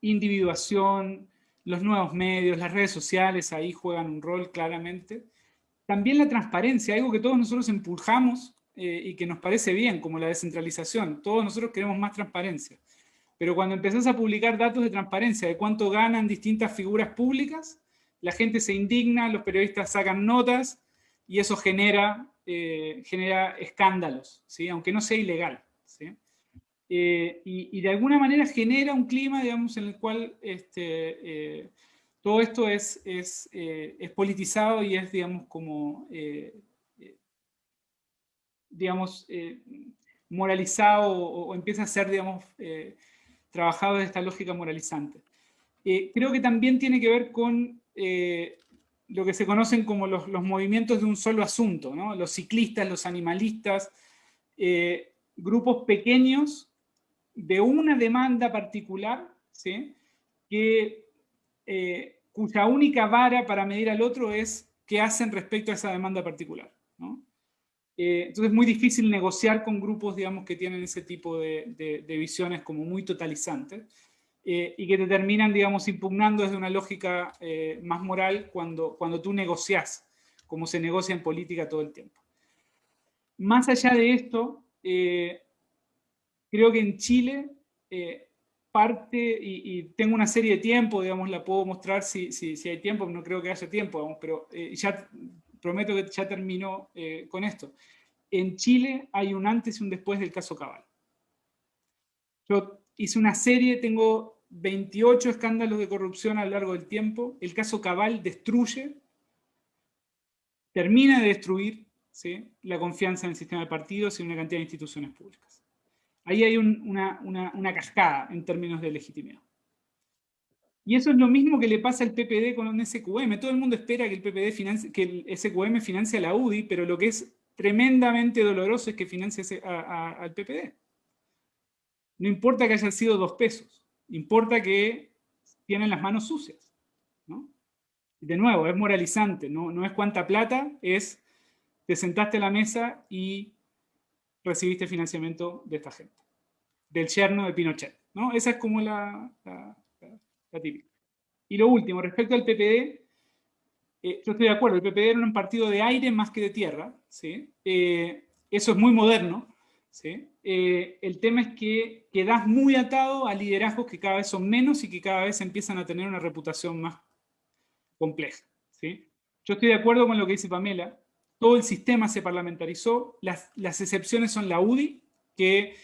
Individuación, los nuevos medios, las redes sociales ahí juegan un rol claramente. También la transparencia, algo que todos nosotros empujamos y que nos parece bien, como la descentralización. Todos nosotros queremos más transparencia. Pero cuando empezás a publicar datos de transparencia, de cuánto ganan distintas figuras públicas, la gente se indigna, los periodistas sacan notas y eso genera escándalos, ¿sí? Aunque no sea ilegal, ¿sí? Y de alguna manera genera un clima, digamos, en el cual todo esto es politizado y es, digamos, como, digamos, moralizado o empieza a ser, digamos, trabajado de esta lógica moralizante. Creo que también tiene que ver con lo que se conocen como los movimientos de un solo asunto, ¿no? Los ciclistas, los animalistas, grupos pequeños de una demanda particular, ¿sí? Cuya única vara para medir al otro es qué hacen respecto a esa demanda particular, ¿no? Entonces es muy difícil negociar con grupos, digamos, que tienen ese tipo de visiones como muy totalizantes y que te terminan, digamos, impugnando desde una lógica más moral cuando tú negociás, como se negocia en política todo el tiempo. Más allá de esto, creo que en Chile parte, y tengo una serie de tiempo, digamos, la puedo mostrar si hay tiempo, no creo que haya tiempo, digamos, pero ya prometo que ya termino con esto. En Chile hay un antes y un después del caso Cabal. Yo hice una serie, tengo 28 escándalos de corrupción a lo largo del tiempo. El caso Cabal destruye, termina de destruir, ¿sí?, la confianza en el sistema de partidos y en una cantidad de instituciones públicas. Ahí hay una cascada en términos de legitimidad. Y eso es lo mismo que le pasa al PPD con un SQM. Todo el mundo espera que el SQM financie a la UDI, pero lo que es tremendamente doloroso es que financie al PPD. No importa que hayan sido 2 pesos, importa que tienen las manos sucias, ¿no? De nuevo, es moralizante, no es cuánta plata, es te sentaste a la mesa y recibiste financiamiento de esta gente, del yerno de Pinochet, ¿no? Esa es como la típica. Y lo último, respecto al PPD, yo estoy de acuerdo, el PPD era un partido de aire más que de tierra, ¿sí? Eso es muy moderno, ¿sí? El tema es que quedás muy atado a liderazgos que cada vez son menos y que cada vez empiezan a tener una reputación más compleja, ¿sí? Yo estoy de acuerdo con lo que dice Pamela, todo el sistema se parlamentarizó, las excepciones son la UDI, que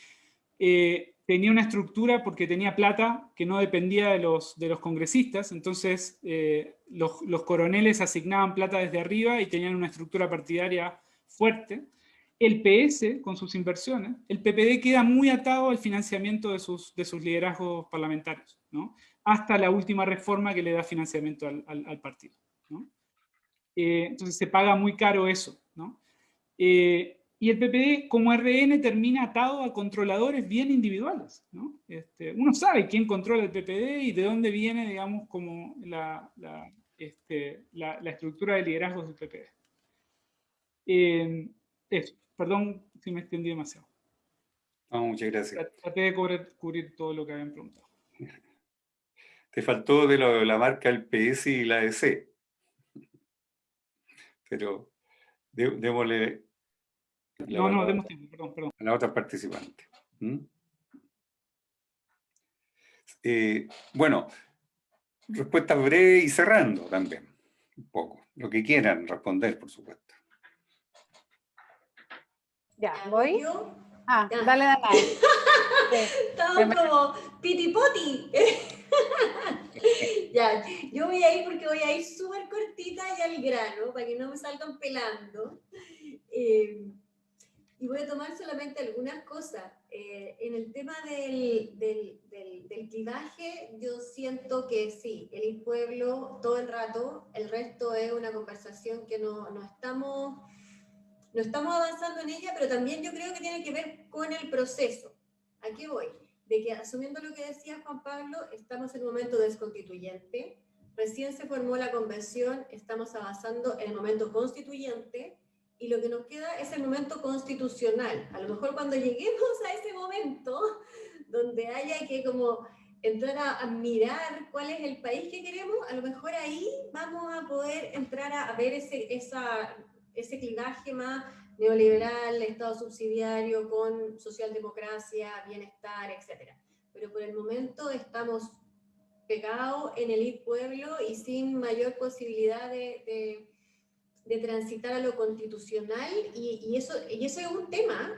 tenía una estructura porque tenía plata que no dependía de los congresistas, entonces los coroneles asignaban plata desde arriba y tenían una estructura partidaria fuerte. El PS, con sus inversiones, el PPD queda muy atado al financiamiento de sus liderazgos parlamentarios, ¿no? Hasta la última reforma que le da financiamiento al partido, ¿no? Entonces se paga muy caro eso, ¿no? Y el PPD como RN termina atado a controladores bien individuales, ¿no? Uno sabe quién controla el PPD y de dónde viene, digamos, como la estructura de liderazgos del PPD. Eso, perdón si me extendí demasiado. No, muchas gracias. Traté de cubrir todo lo que habían preguntado. Te faltó de la marca el PS y la DC, pero démosle la No, palabra demos tiempo, perdón. a la otra participante. ¿Mm? Bueno, respuestas breves y cerrando también, un poco, lo que quieran responder, por supuesto. Ya, ¿voy? ¿Yo? Ah, Ya. dale, Danae. Estamos como pitipoti. Ya, yo voy a ir porque voy a ir súper cortita y al grano, para que no me salgan pelando. Y voy a tomar solamente algunas cosas. En el tema del clivaje, yo siento que sí, el pueblo todo el rato, el resto es una conversación que no estamos avanzando en ella, pero también yo creo que tiene que ver con el proceso. ¿A qué voy? De que, asumiendo lo que decía Juan Pablo, estamos en un momento desconstituyente, recién se formó la convención, estamos avanzando en el momento constituyente, y lo que nos queda es el momento constitucional. A lo mejor cuando lleguemos a ese momento, donde haya que como entrar a mirar cuál es el país que queremos, a lo mejor ahí vamos a poder entrar a ver ese clivaje más neoliberal, Estado subsidiario con socialdemocracia, bienestar, etc. Pero por el momento estamos pegados en el pueblo y sin mayor posibilidad de transitar a lo constitucional, y eso es un tema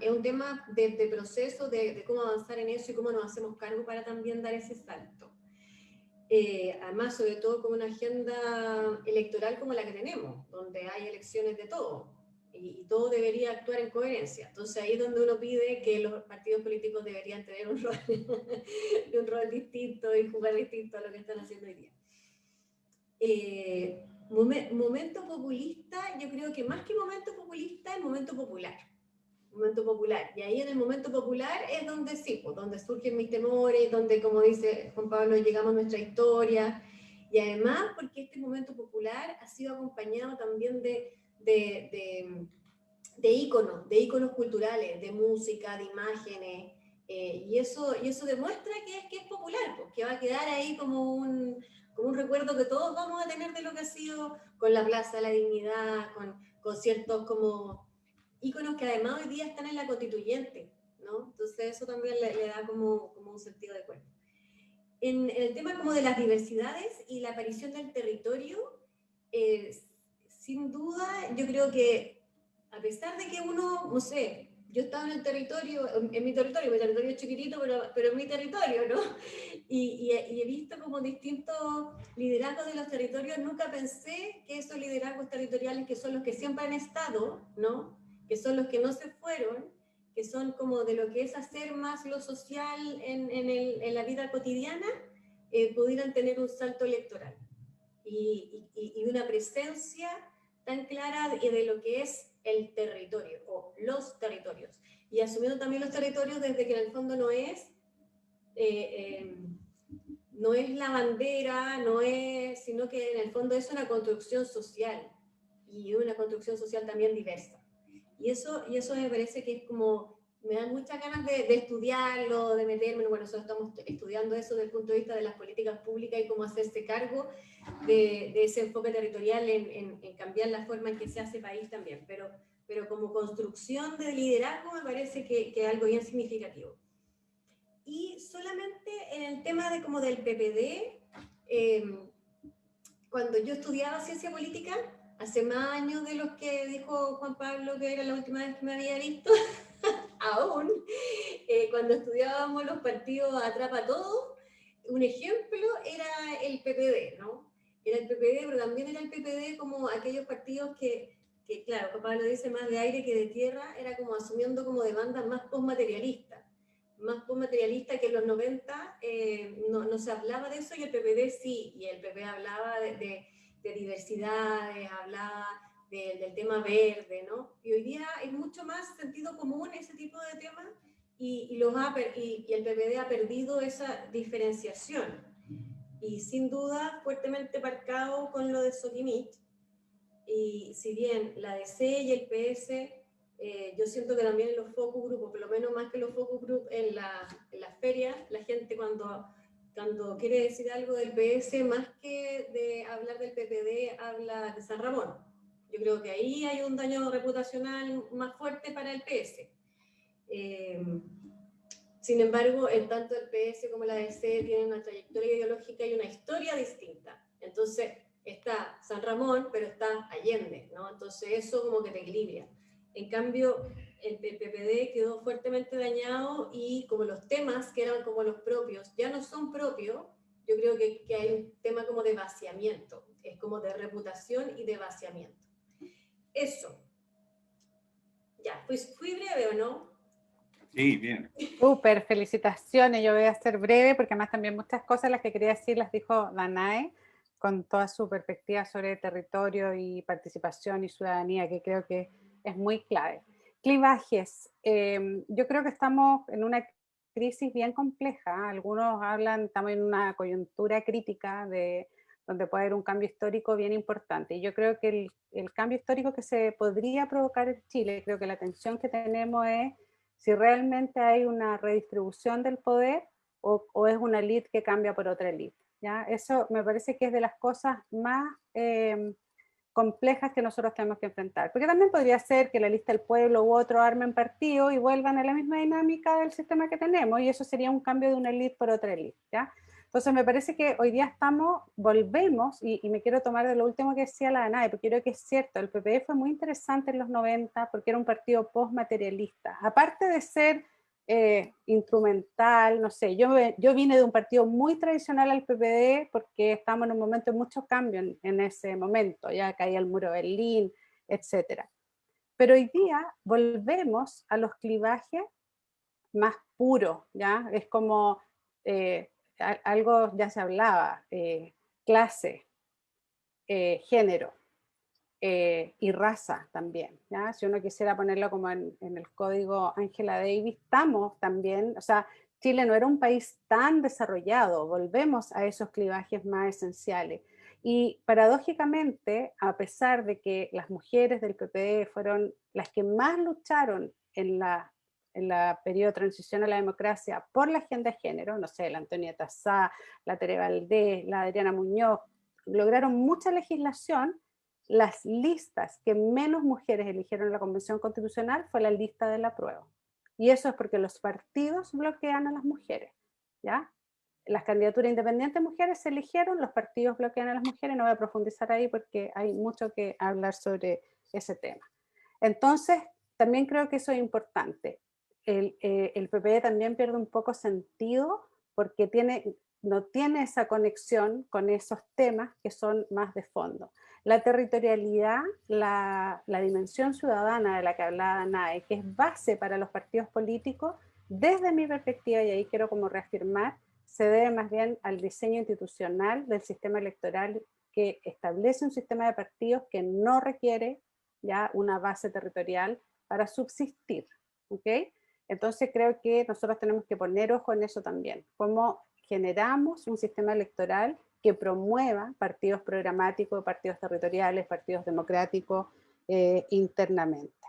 de proceso, de cómo avanzar en eso y cómo nos hacemos cargo para también dar ese salto. Además, sobre todo con una agenda electoral como la que tenemos, donde hay elecciones de todo, y todo debería actuar en coherencia. Entonces ahí es donde uno pide que los partidos políticos deberían tener un rol, un rol distinto y jugar distinto a lo que están haciendo hoy día. Momento populista, yo creo que más que momento populista, es momento popular. Momento popular. Y ahí en el momento popular es donde sí, pues, donde surgen mis temores, donde, como dice Juan Pablo, llegamos a nuestra historia. Y además, porque este momento popular ha sido acompañado también de íconos culturales, de música, de imágenes. Y eso demuestra que es popular, pues, que va a quedar ahí como un recuerdo que todos vamos a tener de lo que ha sido con la Plaza de la Dignidad, con ciertos como íconos que además hoy día están en la constituyente, ¿no? Entonces eso también le da como un sentido de cuerpo. En el tema como de las diversidades y la aparición del territorio, sin duda, yo creo que a pesar de que uno, no sé, yo estaba en el territorio, en mi territorio es chiquitito, pero en mi territorio, ¿no? Y he visto como distintos liderazgos de los territorios. Nunca pensé que esos liderazgos territoriales, que son los que siempre han estado, ¿no? Que son los que no se fueron, que son como de lo que es hacer más lo social en la vida cotidiana, pudieran tener un salto electoral y una presencia tan clara de lo que es el territorio o los territorios, y asumiendo también los territorios desde que en el fondo no es la bandera, sino que en el fondo es una construcción social, y una construcción social también diversa. Y eso me parece que es como, me dan muchas ganas de estudiarlo, de meterme. Bueno, nosotros estamos estudiando eso desde el punto de vista de las políticas públicas y cómo hacerse cargo de ese enfoque territorial en cambiar la forma en que se hace país también. Pero como construcción de liderazgo me parece que es algo bien significativo. Y solamente en el tema de como del PPD, cuando yo estudiaba ciencia política, hace más años de los que dijo Juan Pablo que era la última vez que me había visto, aún, cuando estudiábamos los partidos Atrapa Todo, un ejemplo era el PPD, ¿no? Era el PPD, pero también era el PPD como aquellos partidos que claro, Juan Pablo dice más de aire que de tierra, era como asumiendo como demandas más postmaterialistas que en los 90 no se hablaba de eso, y el PPD sí, y el PP hablaba de diversidades, hablaba del tema verde, ¿no? Y hoy día es mucho más sentido común ese tipo de temas, y el PPD ha perdido esa diferenciación, y sin duda fuertemente marcado con lo de Soquimich. Y si bien la DC y el PS Yo siento que también en los focus group, o por lo menos más que los focus group en las ferias, la gente cuando quiere decir algo del PS, más que de hablar del PPD, habla de San Ramón. Yo creo que ahí hay un daño reputacional más fuerte para el PS. Sin embargo, tanto el PS como la DC tienen una trayectoria ideológica y una historia distinta. Entonces, está San Ramón, pero está Allende, ¿no? Entonces, eso como que te equilibra. En cambio, el PPD quedó fuertemente dañado y como los temas que eran como los propios ya no son propios, yo creo que hay un tema como de vaciamiento. Es como de reputación y de vaciamiento. Eso. Ya, pues fui breve, ¿o no? Sí, bien. Súper, felicitaciones. Yo voy a ser breve porque además también muchas cosas las que quería decir las dijo Danae con toda su perspectiva sobre territorio y participación y ciudadanía, que creo que es muy clave. Clivajes. Yo creo que estamos en una crisis bien compleja. Algunos hablan, estamos en una coyuntura crítica donde puede haber un cambio histórico bien importante. Y yo creo que el cambio histórico que se podría provocar en Chile, creo que la tensión que tenemos es si realmente hay una redistribución del poder o es una élite que cambia por otra élite. ¿Ya? Eso me parece que es de las cosas más complejas que nosotros tenemos que enfrentar. Porque también podría ser que la lista del pueblo u otro armen partido y vuelvan a la misma dinámica del sistema que tenemos, y eso sería un cambio de una élite por otra élite. ¿Ya? Entonces me parece que hoy día volvemos, y me quiero tomar de lo último que decía la Danae, porque creo que es cierto, el PPD fue muy interesante en los 90 porque era un partido postmaterialista. Aparte de ser instrumental, no sé, yo vine de un partido muy tradicional al PPD porque estábamos en un momento de mucho cambio en ese momento, ya caía el muro de Berlín, etc. Pero hoy día volvemos a los clivajes más puros, ¿ya? Es como algo ya se hablaba, clase, género, y raza también, ¿ya? Si uno quisiera ponerlo como en el código Angela Davis, estamos también, o sea, Chile no era un país tan desarrollado, volvemos a esos clivajes más esenciales. Y paradójicamente, a pesar de que las mujeres del PPD fueron las que más lucharon en la periodo de transición a la democracia por la agenda de género, no sé, la Antonieta Sá, la Tere Valdés, la Adriana Muñoz, lograron mucha legislación. Las listas que menos mujeres eligieron en la Convención Constitucional fue la lista del apruebo. Y eso es porque los partidos bloquean a las mujeres, ¿ya? Las candidaturas independientes de mujeres se eligieron, los partidos bloquean a las mujeres, no voy a profundizar ahí porque hay mucho que hablar sobre ese tema. Entonces, también creo que eso es importante. El PPD también pierde un poco sentido porque no tiene esa conexión con esos temas que son más de fondo. La territorialidad, la dimensión ciudadana de la que hablaba Nae, que es base para los partidos políticos, desde mi perspectiva, y ahí quiero como reafirmar, se debe más bien al diseño institucional del sistema electoral que establece un sistema de partidos que no requiere ya una base territorial para subsistir. ¿Ok? Entonces creo que nosotros tenemos que poner ojo en eso también. Cómo generamos un sistema electoral que promueva partidos programáticos, partidos territoriales, partidos democráticos internamente.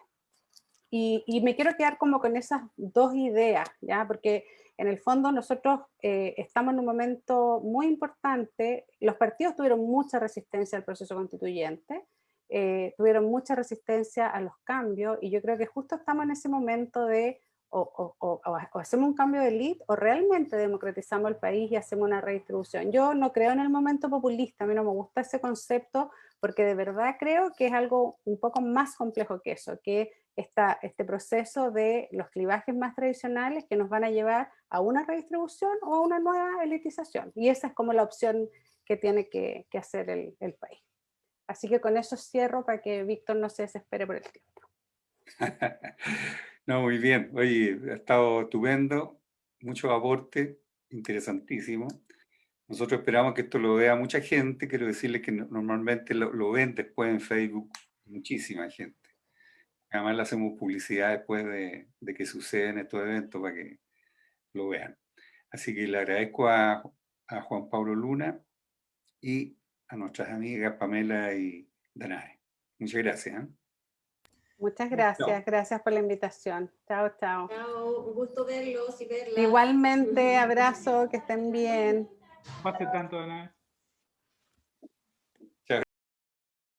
Y me quiero quedar como con esas dos ideas, ¿ya? Porque en el fondo nosotros estamos en un momento muy importante. Los partidos tuvieron mucha resistencia al proceso constituyente, tuvieron mucha resistencia a los cambios, y yo creo que justo estamos en ese momento de o hacemos un cambio de élite o realmente democratizamos el país y hacemos una redistribución. Yo no creo en el momento populista, a mí no me gusta ese concepto porque de verdad creo que es algo un poco más complejo que eso, que este proceso de los clivajes más tradicionales que nos van a llevar a una redistribución o a una nueva elitización. Y esa es como la opción que tiene que hacer el país. Así que con eso cierro para que Víctor no se desespere por el tiempo. No, muy bien. Oye, ha estado estupendo, mucho aporte, interesantísimo. Nosotros esperamos que esto lo vea mucha gente. Quiero decirles que normalmente lo ven después en Facebook muchísima gente. Además le hacemos publicidad después de que suceden estos eventos para que lo vean. Así que le agradezco a Juan Pablo Luna y a nuestras amigas Pamela y Danae. Muchas gracias. Muchas gracias, Chao. gracias por la invitación. Chao, chao. Chao, un gusto verlos y verlas. Igualmente, abrazo, que estén bien. No pase tanto de nada.